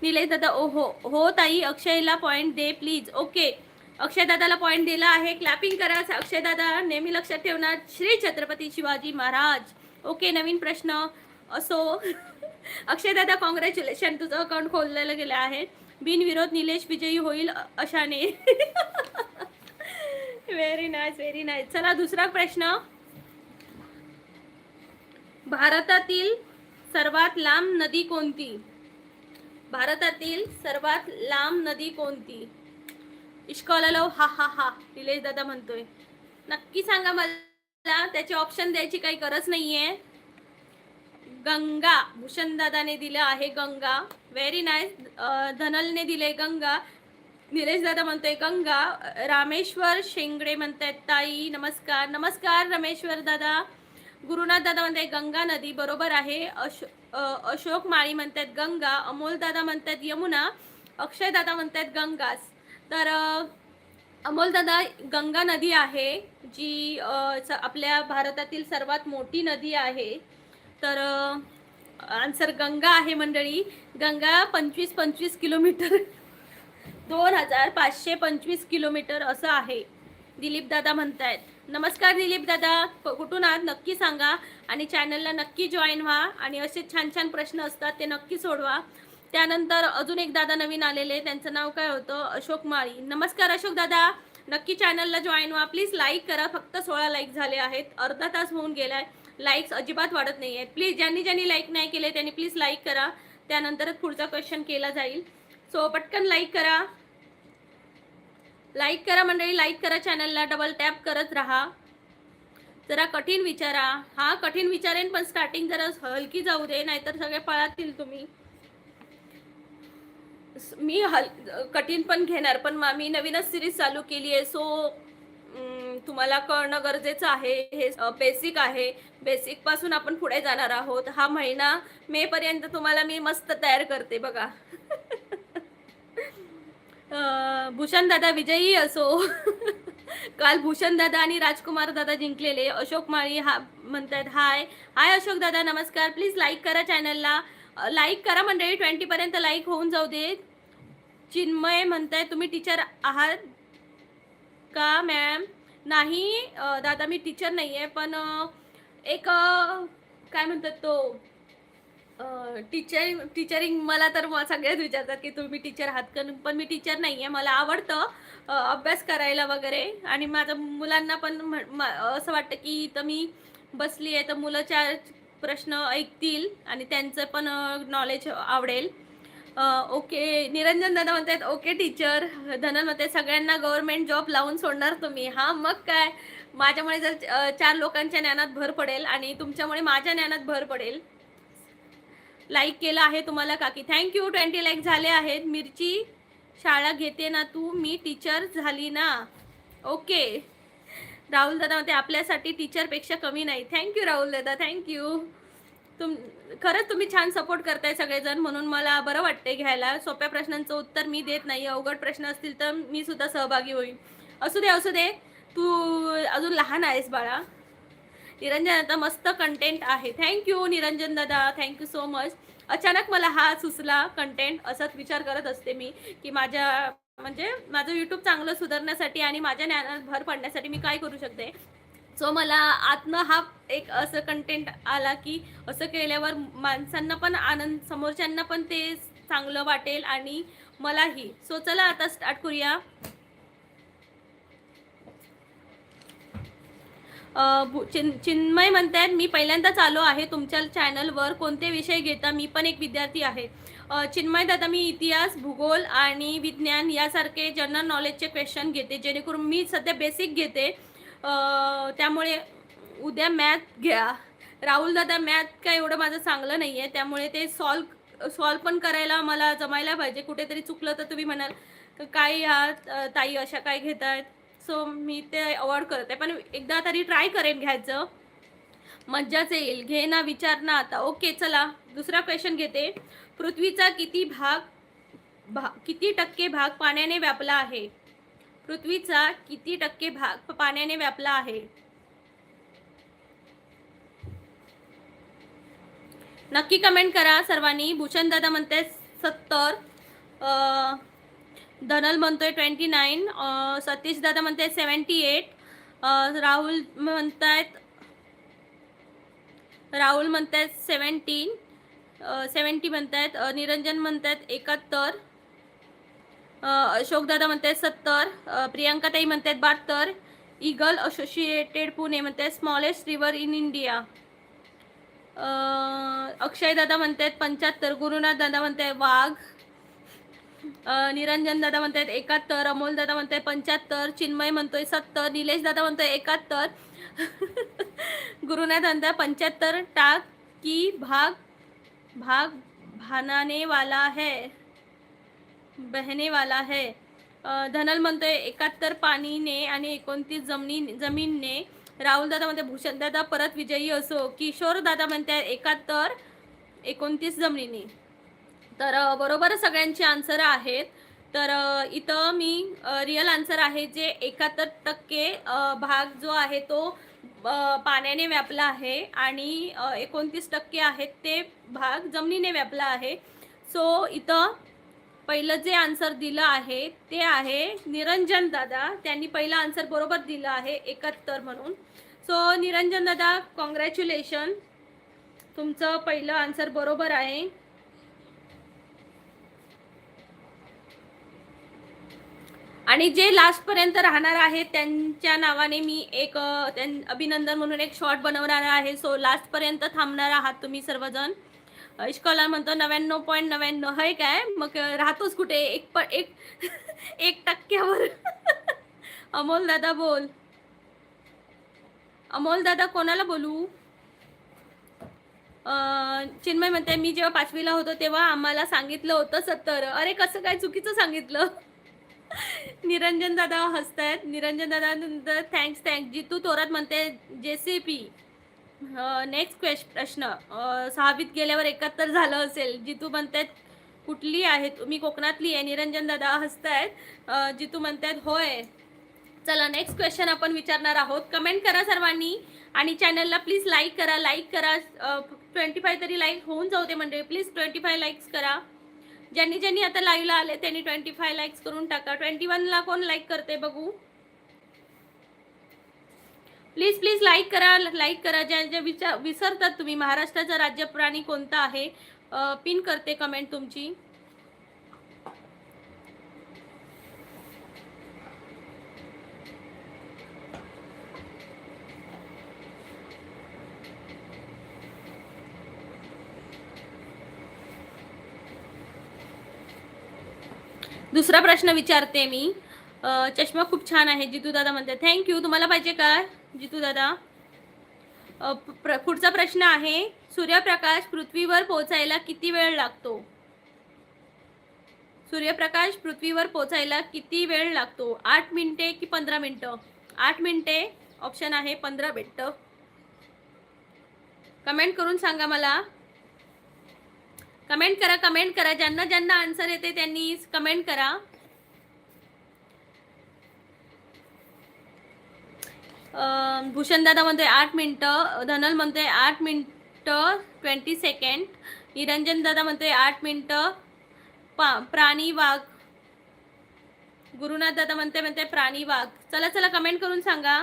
निलेश दादा ओहो हो ताई, अक्षयला पॉइंट दे प्लीज. ओके, अक्षय दादाला पॉइंट दिला आहे. क्लॅपिंग करा. अक्षय दादा नेहमी लक्षात ठेवणार श्री छत्रपती शिवाजी महाराज. ओके, नवीन प्रश्न असो. अक्षय दादा कॉंग्रॅच्युलेशन, तुझं अकाउंट खोललेलं गेलं आहे. बिनविरोध निलेश विजयी होईल अशाने. Very nice, very nice. चला दुसरा प्रश्न. भारतातील सर्वात लांब नदी कोणती. भारतातील सर्वात लांब नदी कोणती. इश्कॉलालो हा हा हा. निलेश दादा म्हणतोय नक्की सांगा मला, त्याचे ऑप्शन द्यायची काही गरज नाहीये. गंगा, भूषण दादाने दिलं आहे गंगा. Very nice. धनलने दिले गंगा. निलेश दादा म्हणतोय गंगा. रामेश्वर शेंगडे म्हणतायत ताई नमस्कार. नमस्कार रमेश्वर दादा. गुरुनाथ दादा म्हणताय गंगा नदी, बरोबर आहे. अशोक माळी म्हणतात गंगा. अमोल दादा म्हणतात यमुना. अक्षय दादा म्हणतात गंगाच. तर अमोल दादा, गंगा नदी आहे जी आपल्या भारतातील सर्वात मोठी नदी आहे. तर आन्सर गंगा आहे मंडळी. गंगा 25 किलोमीटर 2525 किलोमीटर असं आहे. दिलीप दादा म्हणतायत नमस्कार. दिलीप दादा कुठून आहात नक्की सांगा, आणि चॅनलला नक्की जॉईन व्हा, आणि असे छान छान प्रश्न असतात ते नक्की सोडवा. त्यानंतर अजून एक दादा नवीन आलेले, त्यांचं नाव काय होतं, अशोक माळी. नमस्कार अशोक दादा, नक्की चॅनलला जॉईन व्हा. प्लीज लाईक करा. फक्त 16 लाईक झाले आहेत. अर्धा तास होऊन गेलाय, लाईक्स अजिबात वाढत नाही आहेत. प्लीज ज्यांनी लाईक नाही केले त्यांनी प्लीज लाईक करा, त्यानंतरच पुढचा क्वेश्चन केला जाईल. सो पटकन लाईक करा. लाईक करा मंडळी, लाईक करा. चॅनलला डबल टॅप करत राहा. जरा कठीण विचारा. हा कठीण विचारेन, पण स्टार्टिंग जरा हलकी जाऊ दे, नाहीतर सगळे पळातील तुम्ही. मी कठीण पण घेणार, पण मी नवीनच सिरीज चालू केली आहे. सो तुम्हाला कळणं गरजेचं आहे. हे बेसिक आहे. बेसिक पासून आपण पुढे जाणार आहोत. हा महिना मे पर्यंत तुम्हाला मी मस्त तयार करते बघा. भूषण दादा विजयी असो. काल भूषण दादा आणि राजकुमार दादा जिंकलेले. अशोक माळी हा म्हणतात हाय. हाय अशोक दादा नमस्कार. प्लीज लाईक करा चॅनलला. लाईक करा मंडळी, 20 पर्यंत लाईक होऊन जाऊ दे. चिन्मय म्हणताय तुम्ही टीचर आहात का मॅम. नाही दादा मी टीचर नाही आहे, पण एक काय म्हणतात तो टीचरिंग मला तर सगळेच विचारतात की तुम्ही टीचर आहात का, पण मी टीचर नाही आहे. मला आवडतं अभ्यास करायला वगैरे, आणि माझ्या मुलांना पण असं वाटतं की इथं मी बसली आहे तर मुलं 4 प्रश्न ऐकतील आणि त्यांचं पण नॉलेज आवडेल. ओके, निरंजन दादा म्हणतात ओके टीचर. धनन म्हणते सगळ्यांना गव्हर्नमेंट जॉब लावून सोडणार तुम्ही. हा मग काय, माझ्यामुळे जर 4 लोकांच्या ज्ञानात भर पडेल आणि तुमच्यामुळे माझ्या ज्ञानात भर पडेल. लाईक केलं आहे तुम्हाला काकी, थँक्यू. 20 लाईक झाले आहेत. मिरची शाळा घेते ना तू, मी टीचर झाली ना. ओके, राहुल दादा म्हणते आपल्यासाठी टीचरपेक्षा कमी नाही. थँक्यू राहुल दादा, थँक्यू. खरंच तुम्ही छान सपोर्ट करताय सगळेजण, म्हणून मला बरं वाटते घ्यायला. सोप्या प्रश्नांचं उत्तर मी देत नाही, अवघड प्रश्न असतील तर मी सुद्धा सहभागी होईल. असू दे तू अजून लहान आहेस बाळा. निरंजन दादा मस्त कंटेंट आहे. थँक्यू निरंजन दादा, थँक्यू सो मच. अचानक मला हा सुचला कंटेंट, असाच विचार करत असते मी, की म्हणजे माझं YouTube चांगलं सुधारण्यासाठी आणि माझ्या ज्ञानात भर पडण्यासाठी मी काय करू शकते. सो मला आतनं हा एक असं कंटेंट आला, की असं केल्यावर माणसांना पण आनंद, समोरच्यांना पण ते चांगलं वाटेल आणि मलाही. सो चला आता स्टार्ट करूया. चिन्मय म्हणतायत, मी पहिल्यांदाच आलो आहे तुमच्या चॅनलवर, कोणते विषय घेता, मी पण एक विद्यार्थी आहे. चिन्मय दादा, मी इतिहास, भूगोल आणि विज्ञान यासारखे जनरल नॉलेजचे क्वेश्चन घेते, जेणेकरून मी सध्या बेसिक घेते. त्यामुळे उद्या मॅथ घ्या. राहुल दादा, मॅथ काय एवढं माझं चांगलं नाही आहे, त्यामुळे ते सॉल्व पण करायला मला जमायला पाहिजे. कुठेतरी चुकलं तर तुम्ही म्हणाल काय ह्या ताई अशा काय घेत आहेत. सो मी ते अवॉइड करत आहे, पण एकदा तरी ट्राय करेन घ्यायचं, मज्जाच येईल. घे ना, विचार ना आता. ओके चला दुसरा क्वेश्चन घेते. पृथ्वीचा किती टक्के भाग पाण्याने व्यापला आहे? पृथ्वीचा किती टक्के भाग पाण्याने व्यापला आहे? नक्की कमेंट करा सर्वांनी. भूषण दादा म्हणते 70, धनल म्हणतोय 29, सतीश दादा म्हणते 78, राहुल म्हणतायत 70 म्हणतायत, निरंजन म्हणतायत 71, अशोक दादा म्हणतायत 70, प्रियंका ताई म्हणतायत 72, इगल असोसिएटेड पुणे म्हणतायत स्मॉलेस्ट रिव्हर इन इंडिया, अक्षय दादा म्हणतायत 75, गुरुनाथ दादा म्हणतायत वाघ, निरंजन दादा म्हणतायत 71, अमोल दादा म्हणतायत 75, चिन्मय म्हणतोय 70, निलेश दादा म्हणतोय 71, गुरुनाथ म्हणताय 75, टाक की भाग भानाने वाला है, बहने वाला है. धनल म्हणतोय 71 पाणीने आणि 29 जमीनने. राहुल दादा म्हणते भूषण दादा परत विजयी असो. किशोर दादा म्हणतात 71, 29 जमिनीने. तर बरोबर सगळ्यांची आन्सर आहेत. तर इथं मी रिअल आन्सर आहे जे 71% भाग जो आहे तो पाण्याने व्यापला आहे आणि 29% आहेत ते भाग जमिनीने व्यापला आहे. सो इथं पहिलं जे आन्सर दिलं आहे ते आहे निरंजन दादा, त्यांनी पहिला आन्सर बरोबर दिला आहे 71 म्हणून. सो निरंजन दादा कॉंग्रॅच्युलेशन, तुमचं पहिलं आन्सर बरोबर आहे. आणि जे लास्टपर्यंत राहणार आहेत त्यांच्या नावाने मी एक अभिनंदन म्हणून एक शॉर्ट बनवणार आहे. सो लास्टपर्यंत थांबणार आहात तुम्ही सर्वजण. इश्कॉला म्हणतो 99.99 आहे काय, मग राहतोच कुठे एक 1%वर. अमोल दादा बोल. अमोल दादा कोणाला बोलू? चिन्मय म्हणते मी जेव्हा 5वीला होतो तेव्हा आम्हाला सांगितलं होतं 70. अरे कसं काय चुकीचं सांगितलं? निरंजन दादा हसतायत. निरंजन दादा थँक्स. जितू थोरात म्हणते JCP. नेक्स्ट प्रश्न. 6वीत गेल्यावर 71 झालं असेल. जितू म्हणतात कुठली आहे तुम्ही? कोकणातली आहे. निरंजन दादा हसतायत. जितू म्हणतात होय. चला नेक्स्ट क्वेश्चन आपण विचारणार आहोत. कमेंट करा सर्वांनी आणि चॅनलला प्लीज लाईक करा. 25 तरी लाईक होऊन जाऊ दे म्हणजे. प्लीज 25 लाईक्स करा. ज्यांनी आता लाईव्हला आले त्यांनी 25 लाईक्स करून टाका. 21ला कोण लाईक करते बघू. प्लीज लाईक करा. ज्या विसरतात तुम्ही महाराष्ट्राचा राज्य प्राणी कोणता आहे, पिन करते कमेंट तुमची. दुसरा प्रश्न विचारते मी. चष्मा खूप छान आहे जितू दादा म्हणते. थँक्यू. तुम्हाला पाहिजे का जितू दादा? पुढचा प्रश्न आहे सूर्यप्रकाश पृथ्वीवर पोहोचायला किती वेळ लागतो? सूर्यप्रकाश पृथ्वीवर पोहोचायला किती वेळ लागतो? 8 मिनिटे की 15 मिनिटं? 8 मिनिटे ऑप्शन आहे, 15 मिनिटं. कमेंट करून सांगा मला. कमेंट करा. ज्यांना आन्सर येते त्यांनी कमेंट करा. भूषण दादा म्हणतोय 8 मिनिटं. धनल म्हणतोय 8 मिनिटं 20 सेकंड. निरंजन दादा म्हणते 8 मिनिटं. प्राणी वाघ. गुरुनाथ दादा म्हणते प्राणी वाघ. चला चला कमेंट करून सांगा.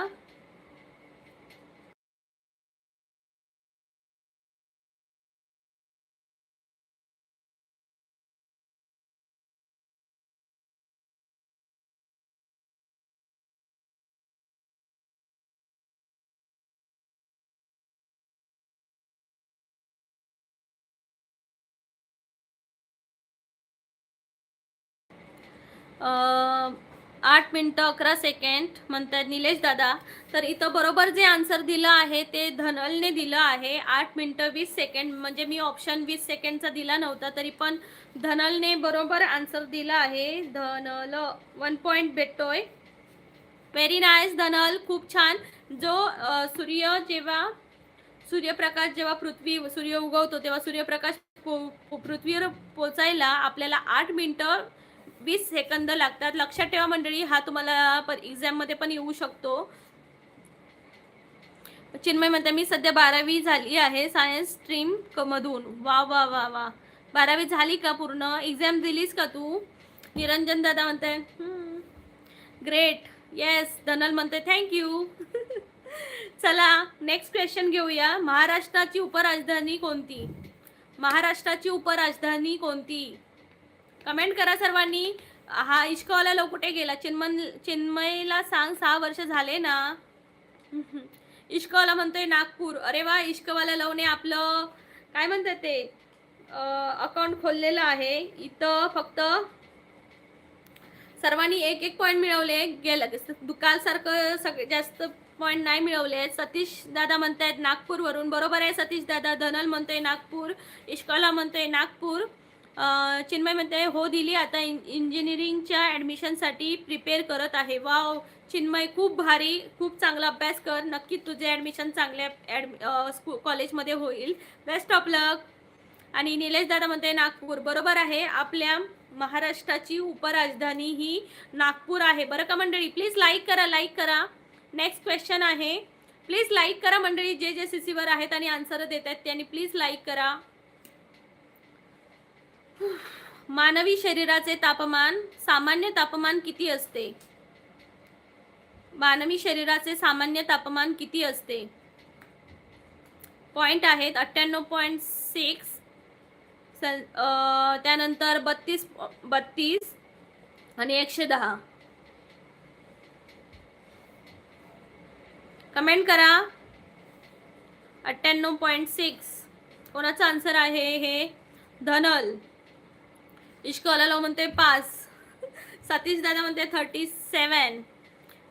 अ, 8 मिनिटं 11 सेकंड म्हणतात निलेश दादा. तर इथं बरोबर जे आन्सर दिलं आहे ते धनलने दिलं आहे. 8 मिनिटं 20 सेकंड, म्हणजे मी ऑप्शन 20 सेकंडचा दिला नव्हता, तरी पण धनलने बरोबर आन्सर दिला आहे. धनल 1 पॉईंट भेटतोय. व्हेरी नाईस धनल, खूप छान. जो सूर्यप्रकाश जेव्हा सूर्य उगवतो तेव्हा सूर्यप्रकाश पृथ्वीवर पोचायला आपल्याला 8 मिनिटं 20 सेकंद लागतात. लक्षात ठेवा मंडळी, हा तुम्हाला एक्झाम मध्ये पण येऊ शकतो. चिन्मय म्हणते मी सध्या 12वी झाली आहे सायन्स स्ट्रीम मधून. वा वा वा वा, 12वी झाली का पूर्ण? एक्झाम दिलीस का तू? निरंजन दादा म्हणते ग्रेट. येस धनल म्हणते थँक्यू. चला नेक्स्ट क्वेश्चन घेऊया. महाराष्ट्राची उपराजधानी कोणती? महाराष्ट्राची उपराजधानी कोणती? कमेंट करा सर्वांनी. हा इश्कवाला लोक कुठे गेला? चिन्मयला सांग 6 वर्ष झाले ना. इश्कवाला म्हणतोय नागपूर. अरे वा, इश्कवाला लवने आपलं काय म्हणतात ते अकाउंट खोललेलं आहे. इथं फक्त सर्वांनी 1-1 पॉईंट मिळवले. गेलं काल सारखं सगळे जास्त पॉईंट नाही मिळवले. सतीश दादा म्हणतायत नागपूरवरून. बरोबर आहे सतीश दादा. धनल म्हणतोय नागपूर. इश्कवाला म्हणतोय नागपूर. चिन्मय म्हणते हो दिली, आता इंजिनिअरिंगच्या ॲडमिशनसाठी प्रिपेअर करत आहे. वाव चिन्मय, खूप भारी, खूप चांगला अभ्यास कर. नक्की तुझे ॲडमिशन चांगल्या कॉलेजमध्ये होईल. बेस्ट ऑफ लक. आणि निलेश दादा म्हणते नागपूर. बरोबर आहे, आपल्या महाराष्ट्राची उपराजधानी ही नागपूर आहे. बरं का मंडळी, प्लीज लाईक करा, लाईक करा. नेक्स्ट क्वेश्चन आहे. प्लीज लाईक करा मंडळी. जे CCवर आहेत आणि आन्सर देत आहेत त्यांनी प्लीज लाईक करा. मानवी शरीराचे तापमान सामान्य तापमान किती असते? मानवी शरीराचे सामान्य तापमान किती असते? पॉइंट आहेत 98.6, त्यानंतर 32 आणि 110. कमेंट करा. 98.6 कोणाचा आन्सर आहे? हे धनल. इश्कवाला लो म्हणते 5. सतीश दादा म्हणते 37.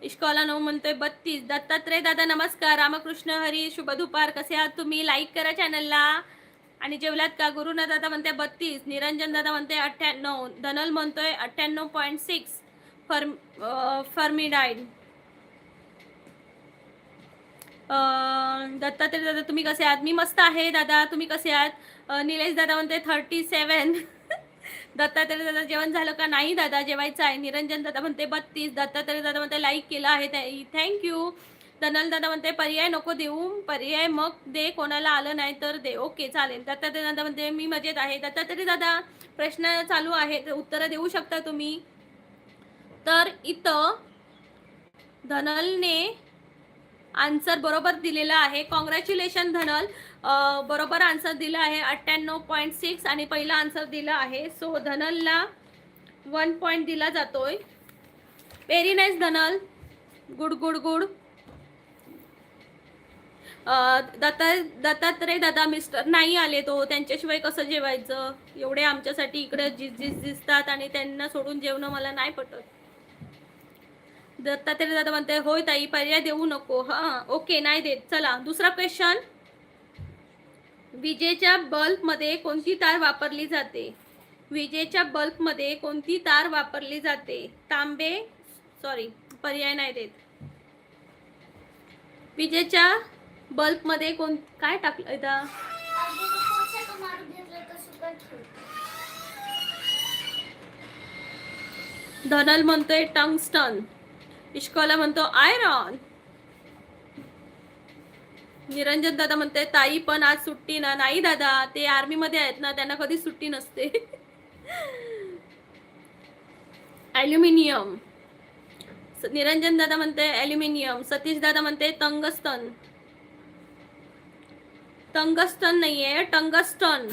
इश्कवाला नो म्हणतोय 32. दत्तात्रय दादा नमस्कार. रामकृष्ण हरी, शुभ दुपार. कसे आहात तुम्ही? लाईक करा चॅनलला. आणि जेवलात का? गुरुनाथ दादा म्हणते 32. निरंजन दादा म्हणते 98. धनल म्हणतोय 98.6 फर्मिडाईड. दत्तात्रय दादा तुम्ही कसे आहात? मी मस्त आहे दादा, तुम्ही कसे आहात? निलेश दादा म्हणते 37. दत्तात्रय दादा जेवण झालं का? नाही दादा, जेवायचं आहे. निरंजन दादा म्हणते 32. दत्तात्रय दादा म्हणते लाईक केलं आहे, थँक्यू. धनल दादा म्हणते पर्याय नको देऊ, पर्याय मग दे, कोणाला आलं नाही तर दे. ओके चालेल. दत्तात्रय दादा म्हणते मी मजेत आहे. दत्तात्रय दादा प्रश्न चालू आहे, उत्तरं देऊ शकता तुम्ही. तर इथं धनलने आन्सर बरोबर दिलेला आहे. कॉंग्रॅच्युलेशन धनल, बरोबर आन्सर दिला आहे 98.6 आणि पहिला आन्सर दिला आहे. सो धनलला 1 पॉईंट दिला जातोय. Very nice Dhanal, good good good. Dattatray दादा मिस्टर नाही आले, तो त्यांच्याशिवाय कसं जेवायचं? एवढे आमच्यासाठी इकडे दिसतात आणि त्यांना सोडून जेवणं मला नाही पटत. दत्तात्रय दादा म्हणते होय ताई, पर्याय देऊ नको. हां ओके, नाही देत. चला दुसरा क्वेश्चन. विजेच्या बल्बमध्ये कोणती तार वापरली जाते? विजेच्या बल्बमध्ये कोणती तार वापरली जाते? तांबे, सॉरी पर्याय नाही देत. विजेच्या बल्बमध्ये काय टाकलं इथं? धनल म्हणतोय टंगस्टन. इश्कॉला म्हणतो आयरॉन. निरंजन दादा म्हणते ताई पण आज सुट्टी ना. नाही दादा, ते आर्मी मध्ये आहेत ना, त्यांना कधी सुट्टी नसते. ॲल्युमिनियम. निरंजन दादा म्हणते ॲल्युमिनियम. सतीश दादा म्हणते टंगस्टन. टंगस्टन नाहीये, टंगस्टन.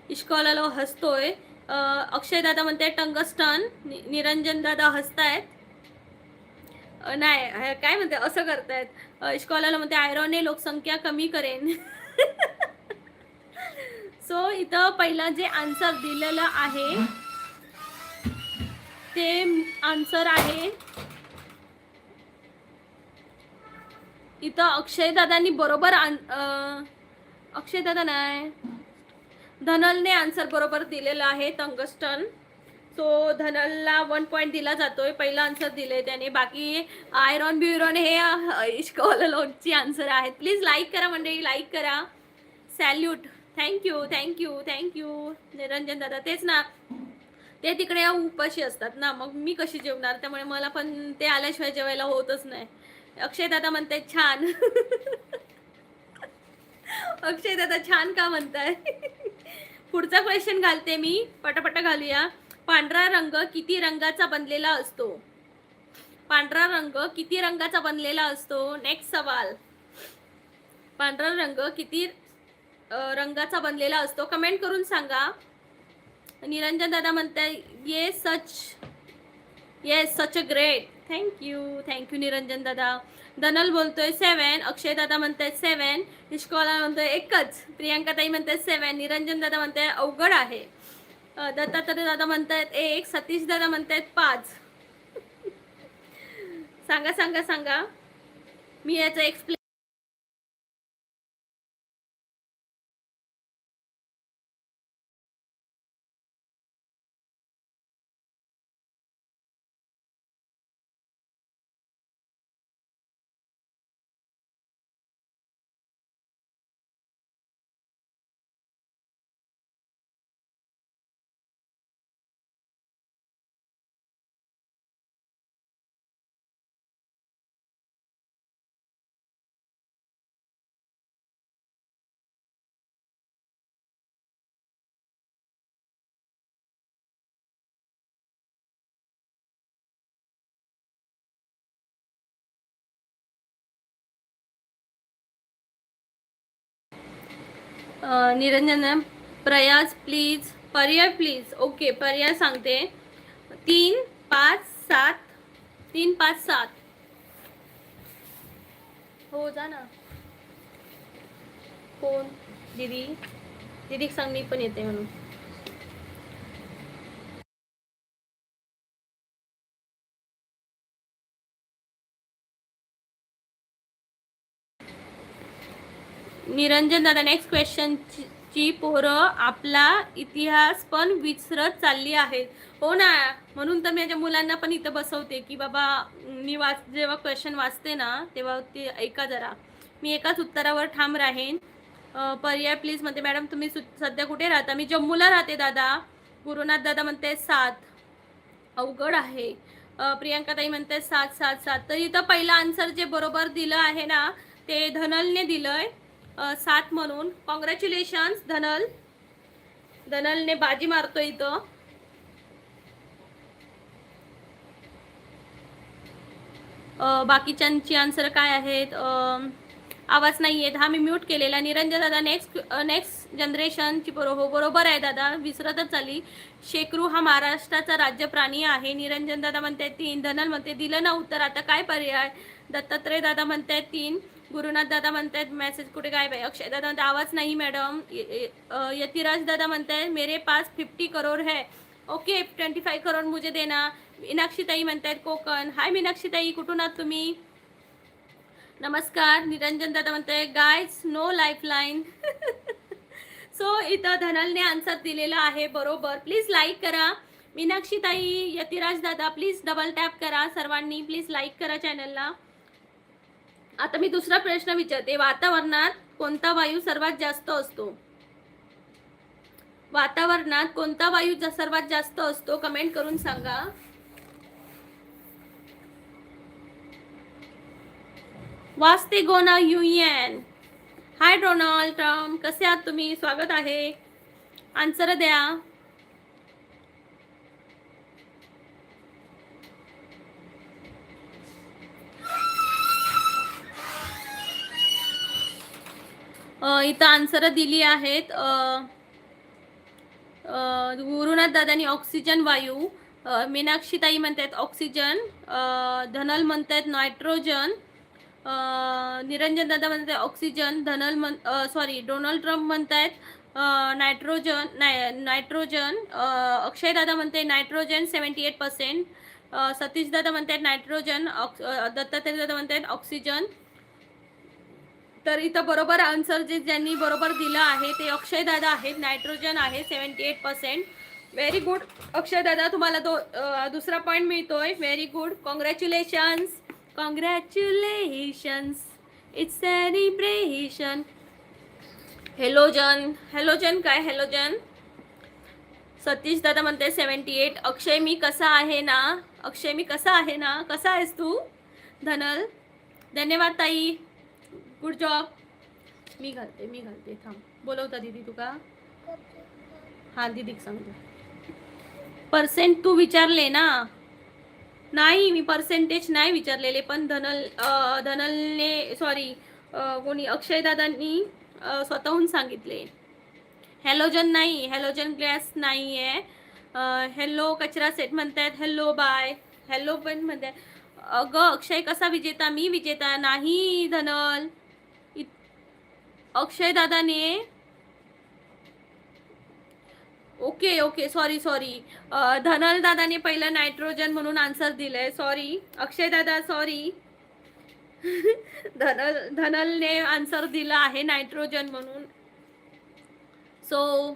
इश्कॉलालो हसतोय. अक्षय दादा म्हणते टंगस्टन. निरंजन दादा हसतायत. नाही काय म्हणते असं करतायत. इश्कॉलाला म्हणते आयरॉनने लोकसंख्या कमी करेन. सो इथं पहिलं जे आन्सर दिलेलं आहे ते आन्सर आहे इथं अक्षय दादांनी बरोबर अक्षय दादा नाही, धनलने आन्सर बरोबर दिलेला आहे टंगस्टन. सो धनलला 1 पॉईंट दिला जातोय. पहिला आन्सर दिले त्याने. बाकी आयरॉन ब्युरॉन हे इश्कॉलची आन्सर आहेत. प्लीज लाईक करा मंडळी, लाईक करा. Salute. Thank you thank you thank you Niranjan दादा. तेच ना, ते तिकडे उपाशी असतात ना, मग मी कशी जेवणार, त्यामुळे मला पण ते आल्याशिवाय जेवायला होतच नाही. अक्षय दादा म्हणताय छान. अक्षय दादा छान का म्हणताय. पुढचा क्वेश्चन घालते मी, पटापटा घालूया. पांढरा रंग किती रंगाचा बनलेला असतो. पांढरा रंग किती रंगाचा बनलेला असतो. नेक्स्ट सवाल. पांढरा रंग किती रंगाचा बनलेला असतो. कमेंट करून सांगा. निरंजन दादा म्हणताय yes such a great. Thank you Niranjan दादा. धनल बोलतोय 7. अक्षय दादा म्हणताय 7. निष्कॉला म्हणतोय एकच. प्रियांका ताई म्हणताय 7. निरंजन दादा म्हणताय अवघड आहे. दत्तात्रय दादा म्हणतायत 1. सतीश दादा म्हणतायत 5. सांगा सांगा सांगा, मी याचं एक्सप्लेन. निरंजन प्रयास प्लीज, पर्याय प्लीज. ओके पर्याय सांगते. 3, 5, 7. 3, 5, 7. हो जा ना. कोण दीदी सांग, मी पण येते म्हणून. निरंजन दादा नेक्स्ट क्वेश्चन. ची पोरं आपला इतिहास पण विसरत चालली आहेत. हो ना, म्हणून तर माझ्या मुलांना पण इथं बसवते की बाबा मी जेव्हा क्वेश्चन वाचते ना तेव्हा ते ऐका जरा. मी एकाच उत्तरावर ठाम राहीन. पर्याय प्लीज म्हणते मॅडम. तुम्ही सध्या कुठे राहता. मी जम्मूला राहते दादा. गुरुनाथ दादा म्हणते 7. अवघड आहे. प्रियांका ताई म्हणते 7 7 7. तर इथं पहिला आन्सर जे बरोबर दिलं आहे ना ते धनलने दिलंय 7 म्हणून. कॉंग्रॅच्युलेशन्स धनलने बाजी मारतो इथं. बाकीच्यांची आन्सर काय आहेत. आवाज नाही येत. हा मी म्यूट केलेला. निरंजन दादा नेक्स्ट जनरेशनची बरोबर आहे दादा, विसरतच चालली. शेकरू हा महाराष्ट्राचा राज्य प्राणी आहे. निरंजन दादा म्हणताय 3. धनल म्हणते दिलं ना उत्तर, आता काय पर्याय. दत्तात्रय दादा म्हणतायत 3. गुरुनाथ दादा म्हणतायत मेसेज कुठे काय बाई. अक्षय दादा म्हणते आवाज नाही मॅडम. यतिराज दादा म्हणताय मेरे पास 50 करोड है. ओके 25 करोड मुझे देना. मीनाक्षी ताई म्हणतायत कोकण. हाय मीनाक्षी ताई, कुठून आहात तुम्ही. नमस्कार. निरंजन दादा म्हणताय गाईज नो लाईफलाईन. सो इथं धनलने आन्सर दिलेला आहे बरोबर. प्लीज लाईक करा. मीनाक्षी ताई, यतिराज दादा प्लीज डबल टॅप करा. सर्वांनी प्लीज लाईक करा चॅनलला. आता मी दुसरा प्रश्न विचारते. वातावरणात कोणता वायू सर्वात जास्त असतो. वातावरणात कोणता वायू सर्वात जास्त असतो. कमेंट करून सांगा. वास्ते गोना युएन. हाय डोनाल्ड ट्रम्प, कसे आहात तुम्ही? स्वागत आहे. आन्सर द्या. इथं आन्सर दिली आहेत. गुरुनाथ दादांनी ऑक्सिजन वायू, मीनाक्षीताई म्हणतात ऑक्सिजन, धनल म्हणतात नायट्रोजन, निरंजन दादा म्हणतात ऑक्सिजन, सॉरी डोनाल्ड ट्रम्प म्हणतात नायट्रोजन, नायट्रोजन, अक्षय दादा म्हणते नायट्रोजन 78%, सतीश दादा म्हणतात नायट्रोजन, दत्तात्रय दादा म्हणतात ऑक्सिजन. तर इथं बरोबर आन्सर ज्यांनी बरोबर दिलं आहे ते अक्षय दादा आहेत. नायट्रोजन आहे 78%. व्हेरी गुड अक्षय दादा, तुम्हाला दुसरा पॉईंट मिळतोय. Very good, congratulations, congratulations, it's celebration. Halogen, halogen काय हेलोजन? सतीश दादा म्हणते 78. अक्षय मी कसा आहे ना, अक्षय मी कसा आहे ना, कसा आहेस तू? धनल, धन्यवाद ताई, गुड जॉब. मी घालते थांब. बोलवता दीदी तुका? हा दीदीक सांगते. पर्सेंट तू विचारले ना? नाही, मी पर्सेंटेज नाही विचारलेले, पण धनलने सॉरी कोणी अक्षय दादांनी स्वतःहून सांगितले. हॅलोजन नाही, हॅलोजन गॅस नाही आहे. हॅलो कचरा सेट म्हणतात. हॅलो बाय, हॅलो पण म्हणतात. अगं अक्षय कसा विजेता? मी विजेता नाही धनल. अक्षय दादाने ओके ओके सॉरी सॉरी, धनल दादाने पहिलं नायट्रोजन म्हणून आन्सर दिलंय. सॉरी अक्षय दादा, सॉरी. धनलने आन्सर दिला आहे नायट्रोजन म्हणून. सो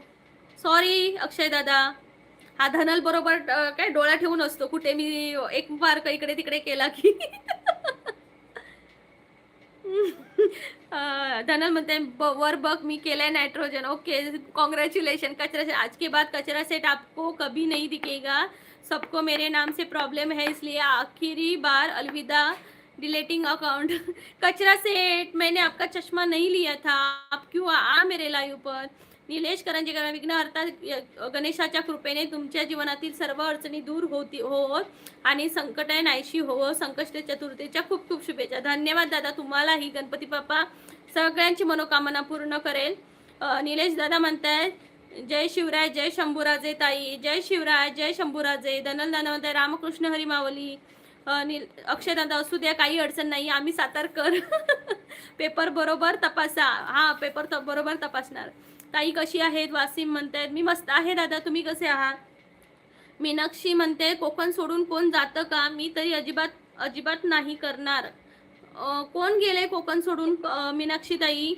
सॉरी अक्षय दादा. हा धनल बरोबर काय डोळा ठेवून असतो कुठे मी एक मार्क इकडे तिकडे केला की. धनल म्हणते वर बघ मी केलाय नाइट्रोजन. Okay congratulation. कचरा से आज के बाद कचरा सेट आपको कभी नहीं दिखेगा. सबको मेरे नाम से प्रॉब्लम है इसलिए आखिरी बार अलविदा डिलीटिंग अकाउंट. कचरा सेट मैंने आपका चश्मा नहीं लिया था, आप क्यों आ मेरे लाईव्ह पर. निलेश करंजेकर, विघ्नहर्ता गणेशाच्या कृपेने तुमच्या जीवनातील सर्व अडचणी दूर होत आणि संकट नाहीशी हो. संकष्ट चतुर्थीच्या खूप खूप शुभेच्छा. धन्यवाद दादा, तुम्हालाही गणपती बाप्पा सगळ्यांची मनोकामना पूर्ण करेल. निलेश दादा म्हणतायत जय शिवराय, जय शंभूराजे ताई, जय शिवराय, जय शंभूराजे. धनल दादा म्हणताय रामकृष्ण हरी मावली. अक्षय दादा असू द्या, काही अडचण नाही, आम्ही सातारकर. पेपर बरोबर तपासा. हा पेपर बरोबर तपासणार. ताई कशी आहेत? वासिम म्हणतायत मी मस्त आहे दादा, तुम्ही कसे आहात? मीनाक्षी म्हणते कोकण सोडून कोण जातं का? मी तरी अजिबात नाही करणार. कोण गेले कोकण सोडून? मीनाक्षी ताई.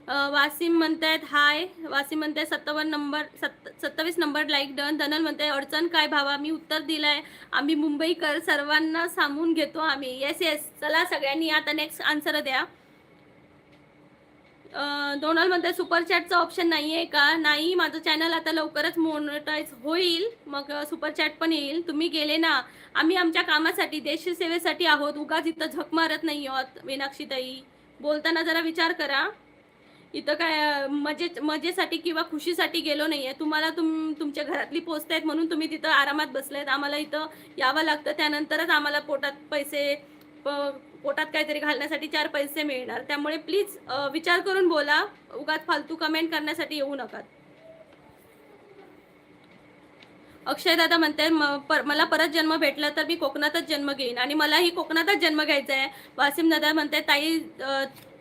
वासिम म्हणतायत हाय. वासिम म्हणताय 27 नंबर लाईक डन. धनल म्हणताय अडचण काय भावा? मी उत्तर दिलंय, आम्ही मुंबईकर सर्वांना सामून घेतो आम्ही. Yes yes. चला सगळ्यांनी आता नेक्स्ट आन्सर द्या. डोनाल्ड म्हणताय सुपर चॅटचा ऑप्शन नाही आहे का? नाही, माझं चॅनल आता लवकरच मोनेटाईज होईल, मग सुपर चॅट पण येईल. तुम्ही गेले ना, आम्ही आमच्या कामासाठी देशसेवेसाठी आहोत, उगाच इथं झक मारत नाही आहोत. मीनाक्षीताई बोलताना जरा विचार करा. इथं काय मजेसाठी किंवा खुशीसाठी गेलो नाही आहे. तुम्हाला तुमच्या घरातली पोचतायत म्हणून तुम्ही तिथं आरामात बसलायत. आम्हाला इथं यावं लागतं, त्यानंतरच आम्हाला पोटात काहीतरी घालण्यासाठी 4 पैसे मिळणार. त्यामुळे प्लीज विचार करून बोला, उगाच फालतू कमेंट करण्यासाठी येऊ नका. अक्षय दादा म्हणते मला परत जन्म भेटला तर मी कोकणातच जन्म घेईन आणि मलाही कोकणातच जन्म घ्यायचा आहे. वासिम दादा म्हणते ताई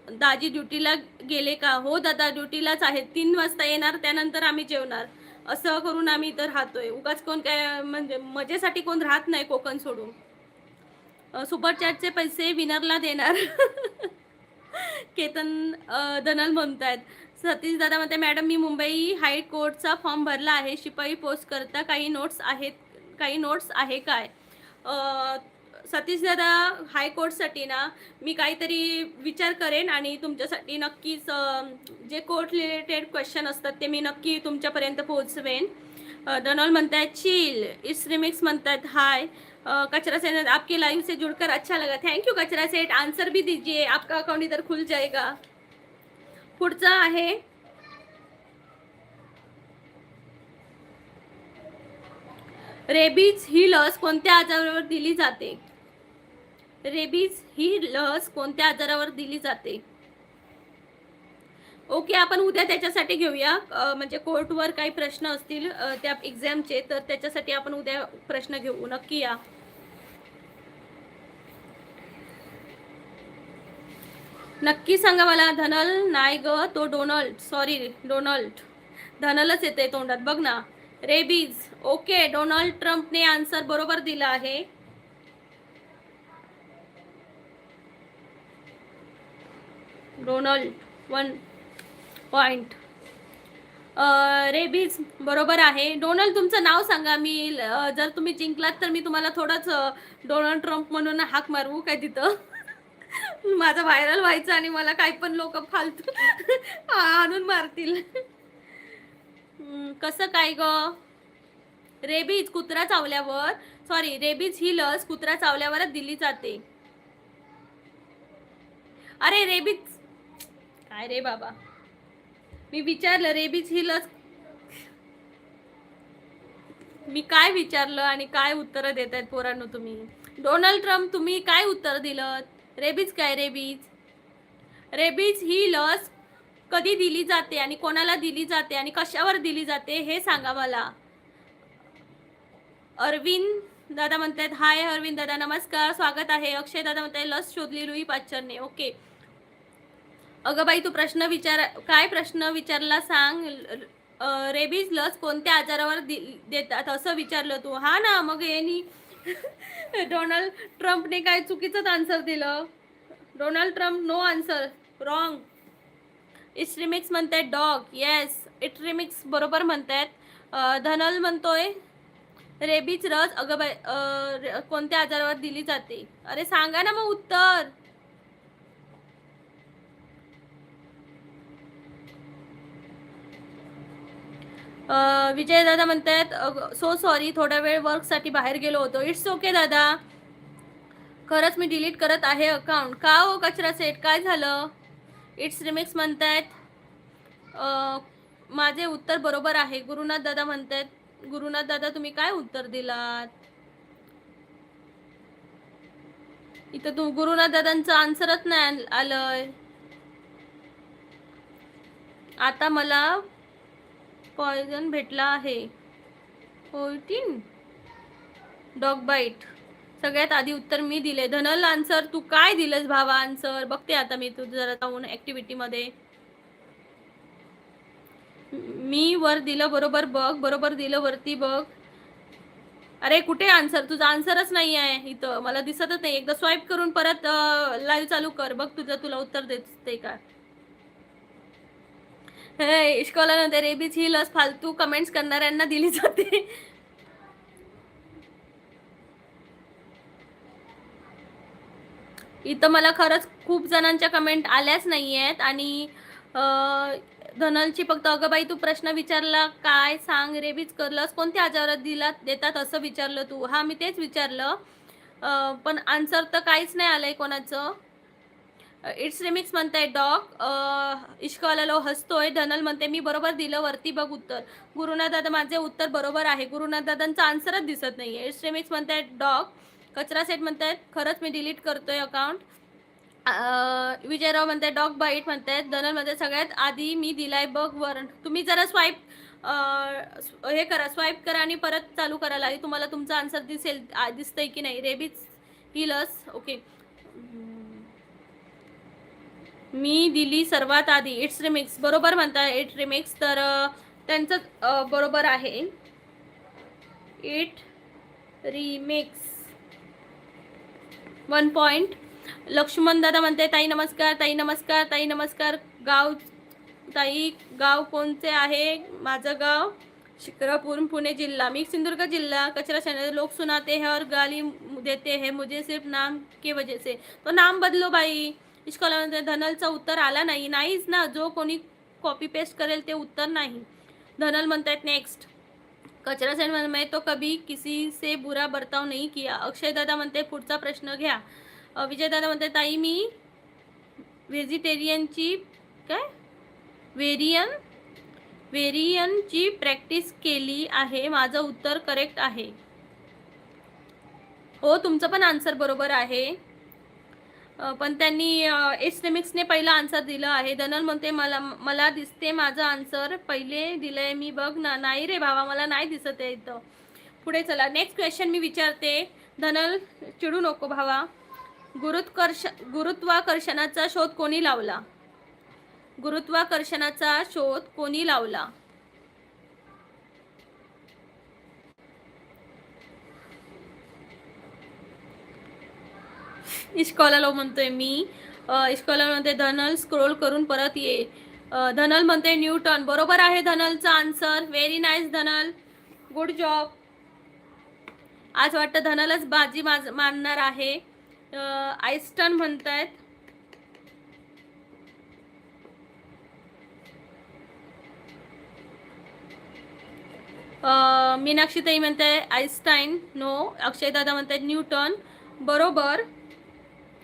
दाजी ड्युटीला गेले का? हो दादा ड्युटीलाच आहेत, 3 वाजता येणार, त्यानंतर आम्ही जेवणार. असं करून आम्ही इथं राहतोय. उगाच कोण काय म्हणजे मजेसाठी कोण राहत नाही कोकण सोडून. सुपर चॅटचे पैसे विनरला देणार. केतन धनल म्हणतायत. सतीश दादा म्हणते मॅडम मी मुंबई हायकोर्टचा फॉर्म भरला आहे, शिपाई पोस्ट करता काही नोट्स आहे काय? सतीश दादा हायकोर्टसाठी ना मी काहीतरी विचार करेन आणि तुमच्यासाठी नक्कीच जे कोर्ट रिलेटेड क्वेश्चन असतात ते मी नक्की तुमच्यापर्यंत पोहोचवेन. डोनाल्ड म्हणतायत चिल. इट्स रिमिक्स म्हणतायत हाय. कचरा सेठ आपके लाइव से जुड़कर अच्छा लगा. थैंक यू कचरा सेठ. आंसर भी दीजिए, आपका अकाउंट इधर खुल जाएगा. पुढचा आहे रेबीज ही लस कोणत्या आजारावर दिली जाते? रेबीज ही लस कोणत्या आजारावर दिली जाते? ओके, आपण उद्या त्याच्यासाठी घेऊया. म्हणजे कोर्टवर काही प्रश्न असतील त्या एक्झामचे, तर त्याच्यासाठी आपण उद्या प्रश्न घेऊ. नक्की या. नक्की सांगा मला. धनल नाही ग, तो डोनाल्ड. Sorry Donald. धनलच येते तोंडात बघ ना. रेबीज. ओके, डोनाल्ड ट्रम्पने आन्सर बरोबर दिला आहे. Donald 1 point. रेबीज बरोबर आहे. डोनाल्ड तुमचं नाव सांगा. मी जर तुम्ही जिंकलात तर मी तुम्हाला थोडंच डोनाल्ड ट्रम्प म्हणून हाक मारू काय तिथं. माझं व्हायरल व्हायचं आणि मला काही पण लोक फालतू आणून मारतील. कसं काय ग? रेबीज कुत्रा चावल्यावर, सॉरी, रेबीज ही लस कुत्रा चावल्यावरच दिली जाते. अरे रेबीज काय रे बाबा, मी विचारलं रेबीज ही लस. मी काय विचारलं आणि काय उत्तर देत आहेत पोरांनो तुम्ही. डोनाल्ड ट्रम्प तुम्ही काय उत्तर दिलं? रेबीज काय? रेबीज ही लस कधी दिली जाते आणि कोणाला दिली जाते आणि कशावर दिली जाते हे सांगा मला. अरविंद दादा म्हणतात हाय. अरविंद दादा नमस्कार, स्वागत आहे. अक्षय दादा म्हणतात लस शोधली लुई पाश्चरने. ओके. अगं बाई, तू प्रश्न विचार. काय प्रश्न विचारला सांग. रेबीज लस कोणत्या आजारावर देतात असं विचारलं तू. हा ना, मग यांनी डोनाल्ड ट्रम्पने काय चुकीचंच आन्सर दिलं. Donald Trump no answer, wrong. It's remix म्हणतायत डॉग. येस, इट रिमिक्स बरोबर म्हणतायत. धनल म्हणतोय रेबीज लस अगं बाई कोणत्या आजारावर दिली जाते. अरे सांगा ना मग उत्तर. विजय दादा म्हणतात सो सॉरी, थोडा वेळ वर्कसाठी बाहेर गेलो होतो. इट्स ओके दादा. खरंच मी डिलीट करत आहे अकाउंट. का हो कचरा सेट, काय झालं? इट्स रिमिक्स म्हणतायत माझे उत्तर बरोबर आहे. गुरुनाथ दादा म्हणतायत. गुरुनाथ दादा तुम्ही काय उत्तर दिलात? इथं तू गुरुनाथ दादांचं आन्सरच नाही आलंय. आता मला पॉयझन भेटला आहे. 14 डॉग बाईट. सगळ्यात आधी उत्तर मी दिले. धनल आन्सर तू काय दिलंस भावा आन्सर? बघते आता मी तुझं जरा जाऊन ॲक्टिव्हिटीमध्ये. मी वर दिलं बरोबर बघ. बरोबर दिलं वरती बघ. अरे कुठे आन्सर? तुझा आन्सरच नाही आहे इथं, मला दिसतच नाही. एकदा स्वाईप करून परत लाईव्ह चालू कर बघ तुझं तुला उत्तर देते का. इश्कॉला रेबीज ही लस फालतू कमेंट्स करणाऱ्यांना दिली जाते. इथं मला खरंच खूप जणांच्या कमेंट आल्याच नाही आहेत. आणि धनलची फक्त अगं बाई तू प्रश्न विचारला काय सांग. रेबीज लस कोणत्या आजारात देतात असं विचारलं तू. हा मी तेच विचारलं, पण आन्सर तर काहीच नाही आलंय कोणाचं. इट्स रिमिक्स म्हणताय डॉग. इश्कवाला हसतोय. धनल म्हणते मी बरोबर दिलं, वरती बघ उत्तर. गुरुनाथ दादा माझे उत्तर बरोबर आहे. गुरुनाथ दादांचा आन्सरच दिसत नाहीये. इट्स रिमिक्स म्हणताय डॉग. कचरा सेट म्हणतायत खरंच मी डिलीट करतोय अकाउंट. विजयराव म्हणताय डॉग बाईट म्हणतायत. धनल म्हणते सगळ्यात आधी मी दिलाय बघ वर. तुम्ही जरा स्वाईप हे करा, स्वाईप करा आणि परत चालू करायला लागेल. तुम्हाला तुमचा आन्सर दिसतंय की नाही. रेबीज ही लस. ओके, मी दिली सर्वात आधी. इट्स रिमिक्स बरोबर म्हणताय. इट रिमिक्स तर त्यांचं बरोबर आहे. It remix 1 point. लक्ष्मण दादा म्हणते ताई नमस्कार. ताई नमस्कार. ताई नमस्कार. गाव ताई गाव कोणते आहे? माझं गाव शिक्रापूर, पुणे जिल्हा. मी सिंधुदुर्ग जिल्हा. कचरा चैनल लोग सुनाते हैं और गाली देते हैं मुझे सिर्फ नाम के वजह से. तो नाम बदलो बाई. इश्कॉला धनलचं उत्तर आला नाही. नाहीच ना, जो कोणी कॉपी पेस्ट करेल ते उत्तर नाही. धनल म्हणतायत नेक्स्ट. कचरा सेंड में तो कभी किसी से बुरा बर्ताव नहीं किया. अक्षय दादा म्हणते पुढचा प्रश्न घ्या. विजय दादा म्हणते ताई मी व्हेजिटेरियनची काय व्हेरियनची प्रॅक्टिस केली आहे. माझं उत्तर करेक्ट आहे. हो, तुमचं पण आन्सर बरोबर आहे. पण त्यांनी एस्टेमिक्सने पहिला आन्सर दिला आहे. धनल म्हणते मला दिसते माझं आन्सर पहिले दिलंय मी बघ ना. नाही रे भावा, मला नाही दिसत आहे इथं. पुढे चला, नेक्स्ट क्वेश्चन मी विचारते. धनल चिडू नको भावा. गुरुत्वाकर्षणाचा शोध कोणी लावला? गुरुत्वाकर्षणाचा शोध कोणी लावला? इश्कॉलालो म्हणतोय मी. इश्कॉला म्हणते धनल स्क्रोल करून परत ये. धनल म्हणते न्यूटन. बरोबर आहे धनलचा answer. Very nice Dhanal, good job. आज वाटतं धनलच बाजी मानणार आहे. आईस्टन म्हणतायत. मीनाक्षी ताई म्हणते आईन्स्टाईन. नो. अक्षय दादा म्हणतात न्यूटन. बरोबर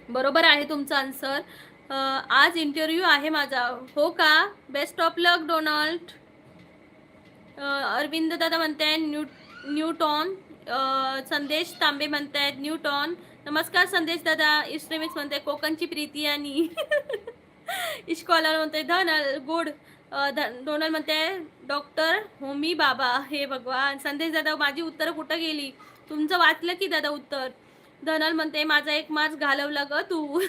बरोबर आहे तुमचा आन्सर. आज इंटरव्ह्यू आहे माझा. हो का? Best of luck Donald. Arvind दादा म्हणताय न्यूटॉन. संदेश तांबे म्हणतायत न्यूटॉन. नमस्कार संदेश दादा. इस्ट्रेमिक्स म्हणते कोकणची प्रीती आणि इश्कॉलर म्हणते धनल गुड. डोनाल्ड म्हणते डॉक्टर होमी बाबा. हे भगवान. संदेश दादा माझी उत्तरं कुठं गेली? तुमचं वाचलं की दादा उत्तर? धनल म्हणते माझा एक मार्क्स घालवला ग तू.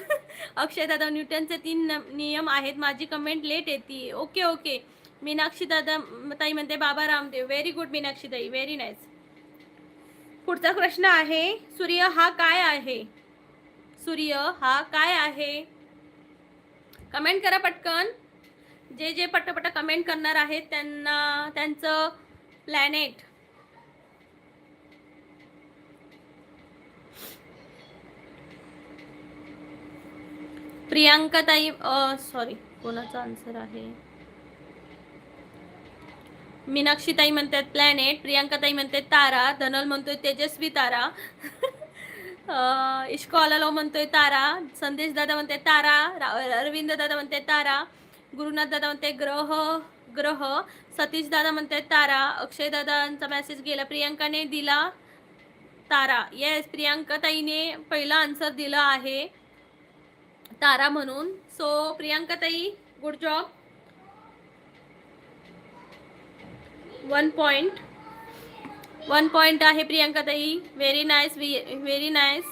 अक्षय दादा न्यूटनचे 3 नियम आहेत. माझी कमेंट लेट येते. Okay okay. मीनाक्षी दादा ताई म्हणते बाबा रामदेव. व्हेरी गुड मीनाक्षी ताई, व्हेरी नाईस. पुढचा प्रश्न आहे सूर्य हा काय आहे? सूर्य हा काय आहे? कमेंट करा पटकन. जे जे पटपट कमेंट करणार आहेत त्यांचं प्लॅनेट. प्रियांका ताई सॉरी कोणाचा आन्सर आहे? मीनाक्षी ताई म्हणतात प्लॅनेट. प्रियांका ताई म्हणते तारा. धनल म्हणतोय तेजस्वी तारा. इश्कॉलालो म्हणतोय तारा. संदेश दादा म्हणते तारा. अरविंद दादा म्हणते तारा. गुरुनाथ दादा म्हणते ग्रह. सतीश दादा म्हणते तारा. अक्षय दादांचा मेसेज गेला. प्रियांकाने दिला तारा. येस, प्रियांका ताईने पहिला आन्सर दिला आहे तारा म्हणून. सो प्रियांका ताई गुड जॉब. 1 पॉइंट आहे प्रियांका ताई. Very nice, very nice.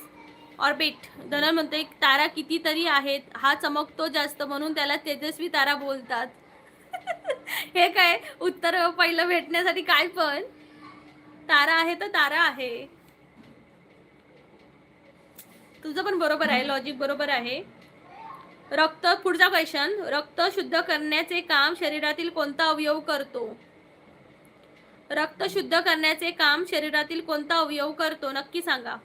Orbit. Dhanal म्हणते तारा कितीतरी आहेत. हा चमकतो जास्त म्हणून त्याला तेजस्वी तारा बोलतात. हे काय उत्तर पहिलं भेटण्यासाठी काय पण? तारा आहे तर तारा आहे. तुझं पण बरोबर आहे, लॉजिक बरोबर आहे. रक्त. पुढचा क्वेश्चन. रक्त शुद्ध करण्याचे काम शरीरातील कोणता अवयव करतो? रक्त शुद्ध करण्याचे काम शरीरातील कोणता अवयव करतो? नक्की सांगा.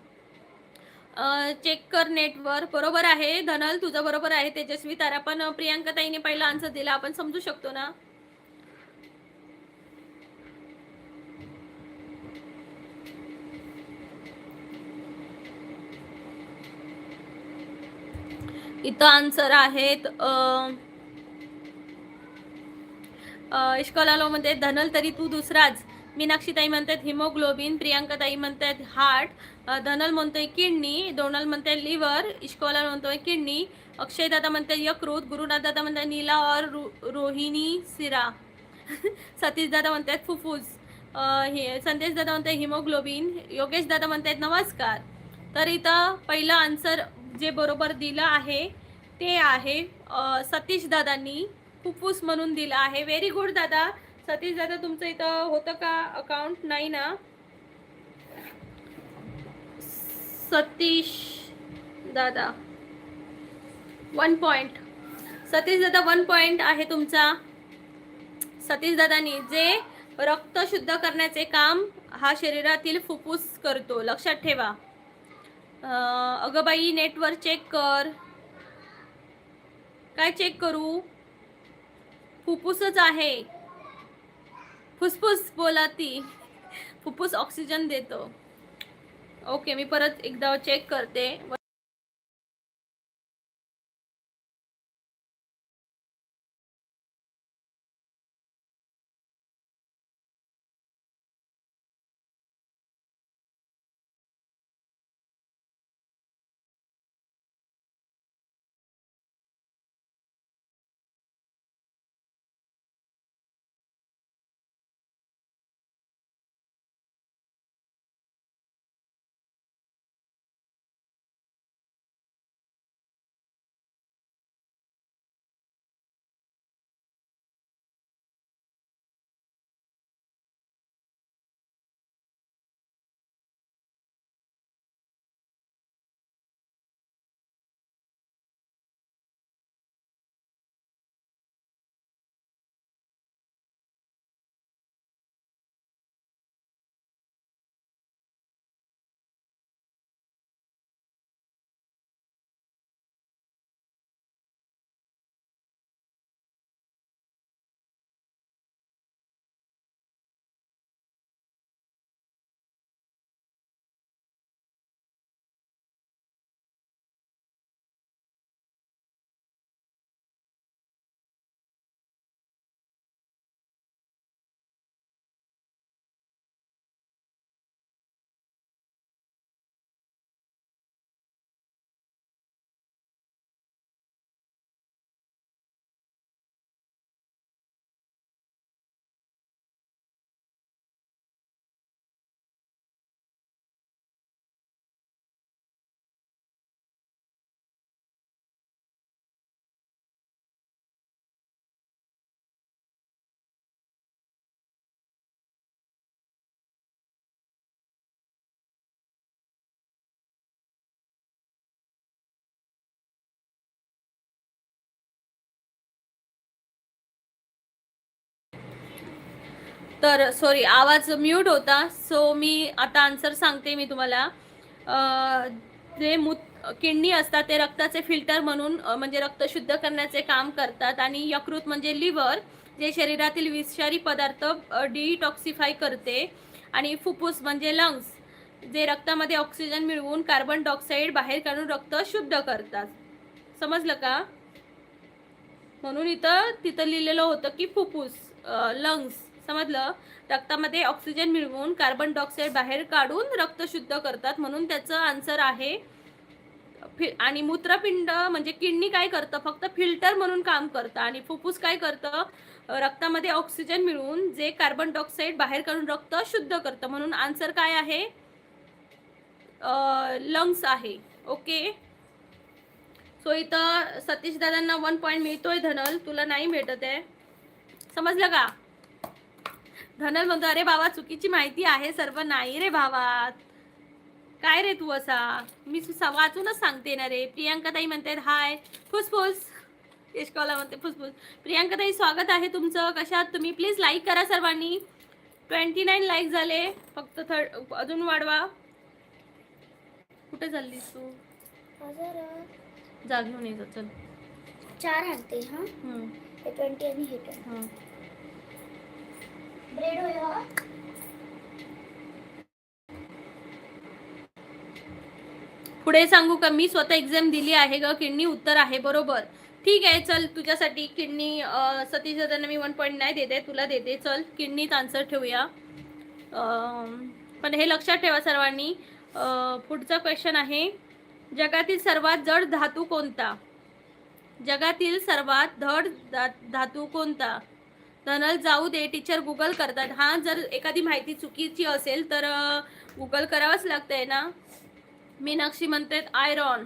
चेक कर नेटवर. बरोबर आहे धनल, तुझं बरोबर आहे. तेजस्वी तारा. पण प्रियांका ताईने पहिला आन्सर दिला, आपण समजू शकतो ना. इथं आन्सर आहेत इश्कॉलालो मध्ये धनल तरी तू दुसराच. मीनाक्षी ताई म्हणतात हिमोग्लोबिन. प्रियांका ताई म्हणतात हार्ट. धनल म्हणतोय किडनी. डोनल म्हणते लिव्हर. इश्कॉला म्हणतोय किडनी. अक्षय दादा म्हणते यकृत. गुरुनाथ दादा म्हणतात नीला और रोहिणी सिरा. सतीश दादा म्हणतात फुफ्फुस. संदेश दादा म्हणतात हिमोग्लोबिन. योगेश दादा म्हणतात नमस्कार. तर इथं पहिला आन्सर जे बरोबर दिलं आहे ते आहे सतीश दादांनी फुफ्फुस म्हणून दिलं आहे. व्हेरी गुड दादा. सतीश दादा तुमचं इथं होतं का अकाउंट? नाही ना. सतीश दादा 1 पॉइंट. सतीश दादा 1 पॉइंट आहे तुमचा. सतीश दादांनी जे रक्त शुद्ध करण्याचे काम हा शरीरातील फुफ्फुस करतो, लक्षात ठेवा. अगं बाई नेटवर चेक कर. काय चेक करू? फुफ्फुसच आहे. फुसफुस बोला ती. फुफ्फुस ऑक्सिजन देतो. ओके, मी परत एकदा चेक करते. तर सॉरी, आवाज म्यूट होता. सो मी आता आन्सर सांगते मी तुम्हाला. जे किडनी असतात ते रक्ताचे फिल्टर म्हणून म्हणजे रक्त शुद्ध करण्याचे काम करतात. आणि यकृत म्हणजे लिव्हर, जे शरीरातील विषारी पदार्थ डिटॉक्सिफाय करते. आणि फुफ्फुस म्हणजे लंग्स, जे रक्तामध्ये ऑक्सिजन मिळवून कार्बन डायऑक्साईड बाहेर काढून रक्त शुद्ध करतात. समजलं का? म्हणून तिथं लिहिलेलं होतं की फुफ्फुस, लंग्स. समजलं? रक्तामध्ये ऑक्सिजन मिळवून कार्बन डायऑक्साईड बाहेर काढून रक्त शुद्ध करतात, म्हणून त्याचं आन्सर आहे. आणि मूत्रपिंड म्हणजे किडनी काय करतं, फक्त फिल्टर म्हणून काम करतं. आणि फुफ्फुस काय करतं, रक्तामध्ये ऑक्सिजन मिळवून जे कार्बन डायऑक्साईड बाहेर काढून रक्त शुद्ध करतं. म्हणून आन्सर काय आहे, लंग्स आहे. ओके. सो इथं सतीश दादांना 1 पॉईंट मिळतोय. धनल, तुला नाही भेटत आहे. समजलं का? धनल म्हणतो अरे बाबा चुकीची माहिती आहे सर्व. नाही रे भावा, काय रे तू असा, मी वाचूनच सांगते ना रे. प्रियांका ताई म्हणतात हाय. फुसफुस यशकॉला म्हणते फुसफुस. प्रियांका ताई स्वागत आहे तुमचं. कशात तुम्ही? प्लीज लाईक करा सर्वांनी. 29 लाईक झाले फक्त. अजून वाढवा. कुठे चाललीस तू? जाग घेऊन येतो. चल 4 आणते. हा हे 20 आणि हे 10. ब्रेड होया. पुढे सांगू का, मी स्वतः एक्झाम दिली आहे ग. किडनी उत्तर आहे बरोबर. ठीक आहे, चल तुझ्यासाठी किडनी. सतीश दादांना मी 1 पॉईंट नाही देते, तुला देते. चल किडनीत आन्सर ठेवूया. पण हे लक्षात ठेवा सर्वांनी. पुढचा क्वेश्चन आहे, जगातील सर्वात जड धातू कोणता? जगातील सर्वात जड धातू कोणता? धनल जाऊ दे, टीचर गुगल करतात. हा, जर एखादी माहिती चुकीची असेल तर गुगल करावंच लागतंय ना. मीनाक्षी म्हणतात आयरॉन.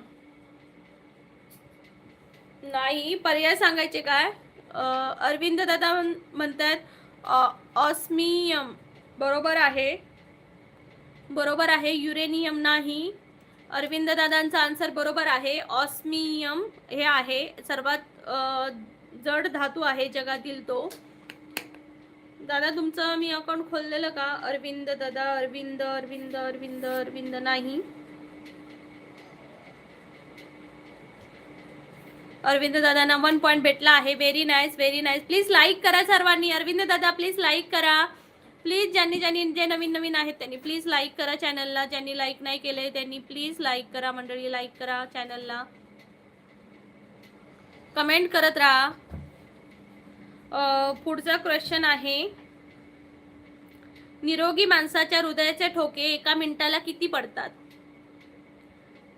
नाही, पर्याय सांगायचे काय? अरविंद दादा म्हणतात ऑस्मियम. बरोबर आहे, बरोबर आहे. युरेनियम नाही. अरविंद दादांचा आन्सर बरोबर आहे. ऑस्मियम हे आहे सर्वात जड धातू आहे जगातील तो. दादा तुमचं मी अकाउंट खोललेलं का? अरविंद दादा, अरविंद अरविंद अरविंद अरविंद नाही. अरविंद दादांना 1 पॉईंट भेटला आहे. Very nice, very nice. Please like करा सर्वांनी. अरविंद दादा प्लीज लाईक करा. प्लीज ज्यांनी ज्यांनी जे नवीन नवीन आहेत त्यांनी प्लीज लाईक करा चॅनलला. ज्यांनी लाईक नाही केले त्यांनी प्लीज लाईक करा मंडळी. लाईक करा चॅनलला, कमेंट करत राहा. पुढचा क्वेश्चन आहे, निरोगी माणसाच्या हृदयाचे ठोके एका मिनिटाला किती पडतात?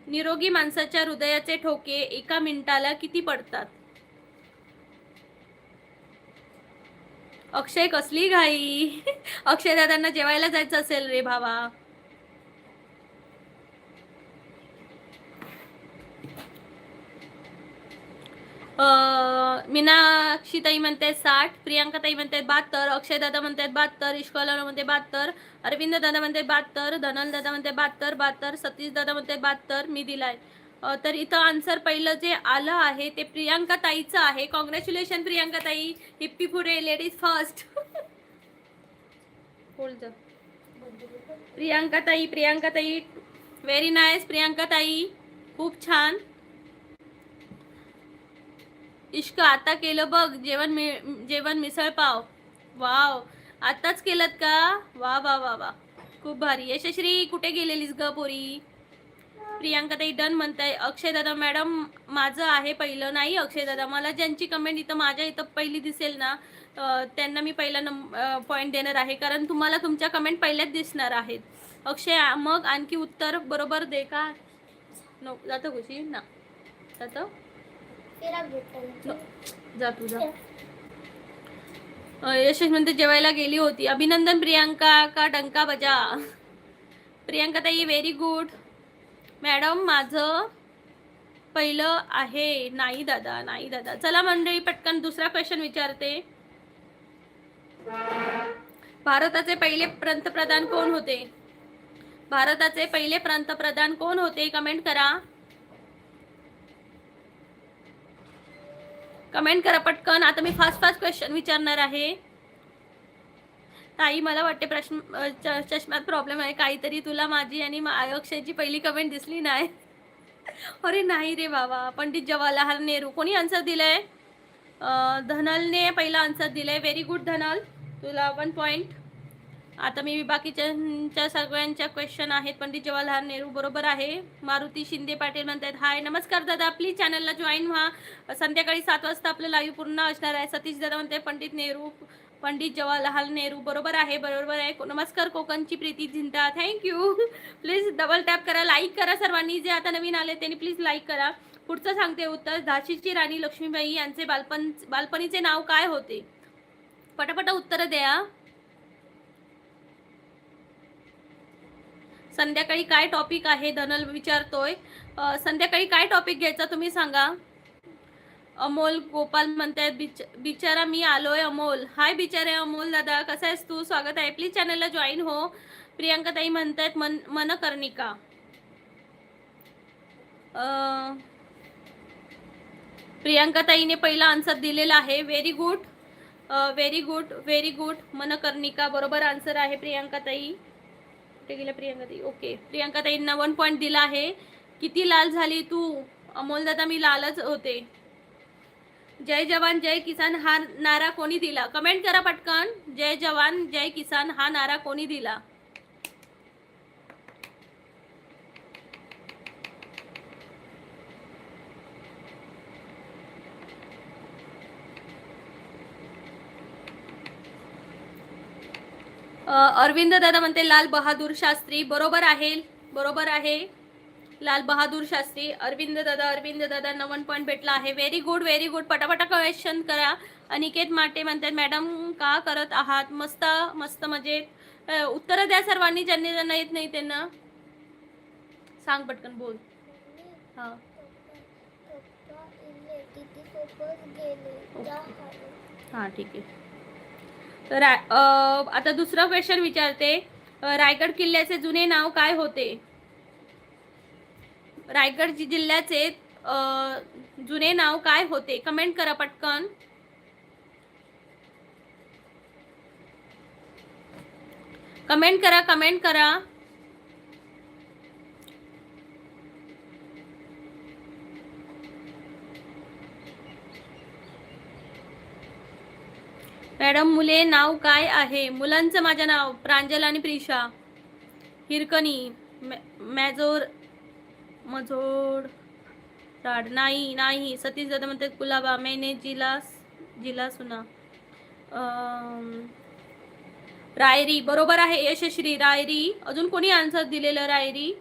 निरोगी माणसाच्या हृदयाचे ठोके एका मिनिटाला किती पडतात? अक्षय कसली घाई. अक्षय दादांना जेवायला जायचं असेल रे भावा. मीनाक्षी ताई म्हणते 60, प्रियांका ताई म्हणते 72, अक्षय दादा म्हणते 72, इश्कॉला म्हणते 72, अरविंद दादा म्हणते 72, धनल दादा म्हणते 72, 72, सतीश दादा म्हणते 72, मी दिलाय. तर इथं आन्सर पहिलं जे आलं आहे ते प्रियांका ताईचं आहे. कॉंग्रॅच्युलेशन प्रियांका ताई. हिप्पी पुढे लेडीज फर्स्ट. प्रियांका ताई, प्रियांका ताई व्हेरी नाईस. प्रियांका ताई खूप छान. इश्क आता केलं बघ जेवण मिसळ पाव. वाव, आताच केलं का? वा वा वा वा, खूप भारी. यशश्री कुठे गेलेलीस ग पोरी? प्रियांका ताई डन म्हणताय. अक्षय दादा मॅडम माझं आहे पहिलं. नाही अक्षय दादा, मला ज्यांची कमेंट इथं माझ्या इथं पहिली दिसेल ना त्यांना मी पहिला पॉईंट देणार आहे, कारण तुम्हाला तुमच्या कमेंट पहिल्याच दिसणार आहेत. अक्षय मग आणखी उत्तर बरोबर दे का? नो जातं खुशी ना जातं जा तुझा. यशस म्हणते जेवायला गेली होती. अभिनंदन प्रियांका का डंका बजा. प्रियांका ताई व्हेरी गुड. मॅडम माझं पहिलं आहे. नाही दादा, नाही दादा. चला मंडळी पटकन दुसरा क्वेश्चन विचारते. भारताचे पहिले पंतप्रधान कोण होते? भारताचे पहिले पंतप्रधान कोण होते? कमेंट करा, कमेंट करा पटकन. आता मी फास्ट क्वेश्चन विचारणार आहे. ताई मला वाटते चष्म्यात प्रॉब्लेम आहे काहीतरी. तुला माझी आणि अक्षयची पहिली कमेंट दिसली नाही. अरे नाही रे बाबा. पंडित जवाहरलाल नेहरू. कोणी आन्सर दिलंय? धनलने पहिला आन्सर दिलाय. व्हेरी गुड धनल, तुला 1 पॉईंट. आता मी बाकीच्या सगळ्यांच्या क्वेश्चन आहेत. पंडित जवाहरलाल नेहरू बरोबर आहे. मारुती शिंदे पाटील म्हणतात हाय. नमस्कार दादा, प्लीज चॅनलला जॉईन व्हा. संध्याकाळी 7 वाजता आपलं लाईव्ह पूर्ण असणार आहे. सतीश दादा म्हणते पंडित जवाहरलाल नेहरू बरोबर आहे, बरोबर आहे. नमस्कार कोकणची Preeti Zinta, thank you. Please double tap करा, लाईक करा सर्वांनी. जे आता नवीन आले त्यांनी प्लीज लाईक करा. पुढचं सांगते उत्तर. झाशीची राणी लक्ष्मीबाई यांचे बालपणीचे नाव काय होते? पटापट उत्तर द्या. संध्याकाळी काय टॉपिक आहे? धनल विचारतोय. संध्याकाळी काय टॉपिक घ्यायचा तुम्ही सांगा. अमोल गोपाल म्हणतायत बिचारा मी आलोय. अमोल हाय बिचारे. अमोल दादा कसा आहेस तू? स्वागत आहे. प्लीज चॅनलला जॉईन हो. प्रियांका ताई म्हणतायत मनकर्णिका. प्रियांका ताईने पहिला आन्सर दिलेला आहे. Very good, very good, very good. Manikarnika बरोबर आन्सर आहे प्रियांका ताई. कुठे गेल्या प्रियांका ताई? ओके, प्रियांका ताईंना 1 पॉईंट दिला आहे. किती लाल झाली तू? अमोल दादा मी लालच होते. जय जवान जय किसान हा नारा कोणी दिला? कमेंट करा पटकन. जय जवान जय किसान हा नारा कोणी दिला? अरविंद दादा म्हणते लाल बहादूर शास्त्री. बरोबर आहे, बरोबर आहे. लाल बहादूर शास्त्री. अरविंद दादांना 1 पॉईंट भेटला आहे. Very good, very good. पटापटा क्वेश्चन करा. अनिकेत माटे म्हणतात मॅडम का करत आहात? मस्त मस्त मजेत. उत्तर द्या सर्वांनी. ज्यांना येत नाही त्यांना सांग पटकन, बोल. हां हां ठीक आहे. तर आता दुसरा क्वेश्चन विचारते. रायगड किल्ल्याचे जुने नाव काय होते? रायगड जिल्ह्याचे जुने नाव काय होते? कमेंट करा पटकन. कमेंट करा, कमेंट करा. मॅडम मुले नाव काय आहे? मुलांचं माझं नाव प्रांजल आणि प्रिशा. हिरकणी, मॅजोर, मझोड, राड. नाही सतीश दादा म्हणतात कुलाबा. मैंने जिला सुना. रायरी बरोबर आहे. यशश्री रायरी. अजून कोणी आन्सर दिलेलं रायरी?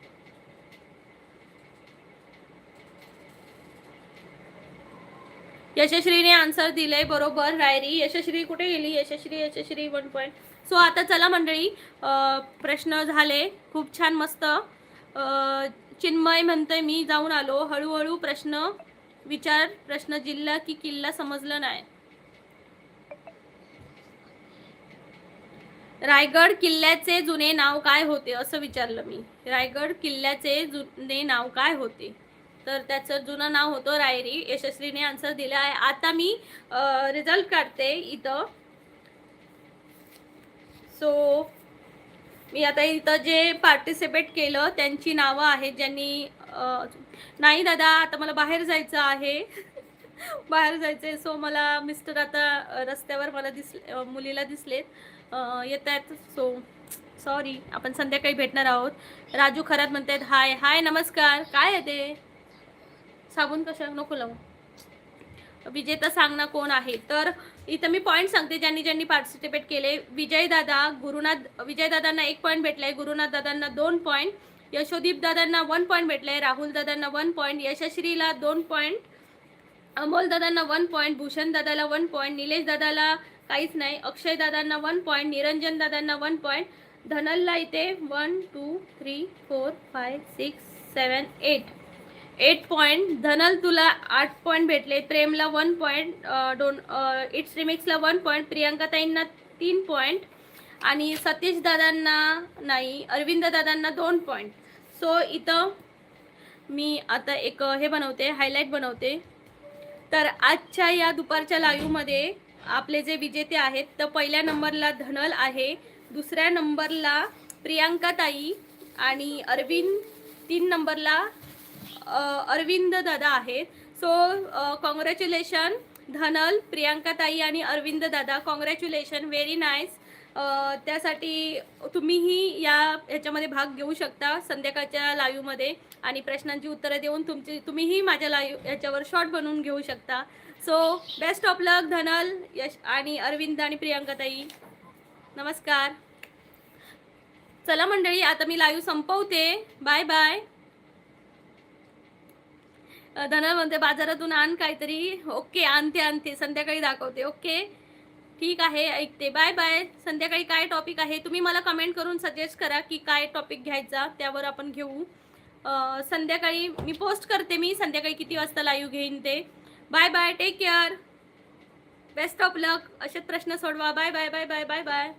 यशश्रीने आन्सर दिलंय बरोबर रायरी. यशश्री कुठे गेली? यशश्री 1 पॉईंट. सो आता चला मंडळी, प्रश्न झाले खूप छान मस्त. चिन्मय म्हणतोय मी जाऊन आलो. हळूहळू प्रश्न विचार. प्रश्न जिल्हा की किल्ला समजलं नाही. रायगड किल्ल्याचे जुने नाव काय होते असं विचारलं मी. रायगड किल्ल्याचे जुने नाव काय होते? तर त्याचं जुनं नाव होतं रायरी. यशस्वीने आन्सर दिलं आहे. आता मी रिझल्ट काढते इथं. सो मी आता इथं जे पार्टिसिपेट केलं त्यांची नावं आहेत ज्यांनी. नाही दादा आता मला बाहेर जायचं आहे. बाहेर जायचंय. सो मला मिस्टर आता रस्त्यावर मला मुलीला दिसलेत येत आहेत. सो सॉरी, आपण संध्याकाळी भेटणार आहोत. राजू खरात म्हणतात हाय हाय नमस्कार. काय आहे ते साबून कशा नको लावू. विजेता सांग ना कोण आहे? तर इथं मी पॉईंट सांगते ज्यांनी ज्यांनी पार्टिसिपेट केले. विजय दादांना 1 पॉईंट भेटलाय. गुरुनाथ दादांना 2 पॉईंट. यशोदीप दादांना 1 पॉईंट भेटलाय. राहुल दादांना 1 पॉईंट. यशश्रीला 2 पॉईंट. अमोल दादांना 1 पॉईंट. भूषण दादाला 1 पॉईंट. निलेश दादाला काहीच नाही. अक्षय दादांना 1 पॉईंट. निरंजन दादांना 1 पॉईंट. धनलला इथे 1 2 3 4 5 6 7 8 पॉईंट. धनल तुला 8 पॉईंट भेटले. प्रेमला 1 पॉईंट. इट्स रिमिक्सला 1 पॉईंट. प्रियांका ताईंना 3 पॉईंट. आणि सतीश दादांना नाही. अरविंद दादांना 2 पॉईंट. सो इथं मी आता एक हे बनवते, हायलाईट बनवते. तर आजच्या या दुपारच्या लाईव्हमध्ये आपले जे विजेते आहेत तर पहिल्या नंबरला धनल आहे. दुसऱ्या नंबरला प्रियांका ताई आणि 3 नंबरला अरविंद दादा आहेत. सो कॉंग्रॅच्युलेशन धनल, प्रियांका ताई आणि अरविंद दादा. Congratulation, very nice. त्यासाठी तुम्हीही ह्याच्यामध्ये भाग घेऊ शकता संध्याकाळच्या लाईव्हमध्ये आणि प्रश्नांची उत्तरं देऊन तुम्हीही माझ्या लाईव्ह ह्याच्यावर शॉर्ट बनवून घेऊ शकता. So best of luck Dhanal, Yash आणि अरविंद आणि प्रियांका ताई. नमस्कार. चला मंडळी आता मी लाईव्ह संपवते. Bye bye. धनल म्हणते बाजारातून आण काहीतरी. ओके आणते संध्याकाळी दाखवते. ओके ठीक आहे ऐकते. Bye bye. संध्याकाळी काय टॉपिक आहे तुम्ही मला कमेंट करून सजेस्ट करा की काय टॉपिक घ्यायचा, त्यावर आपण घेऊ. संध्याकाळी मी पोस्ट करते मी संध्याकाळी किती वाजता लाईव्ह घेईन ते. Bye bye. Take care. Best of luck. असेच प्रश्न सोडवा. Bye bye bye bye bye bye.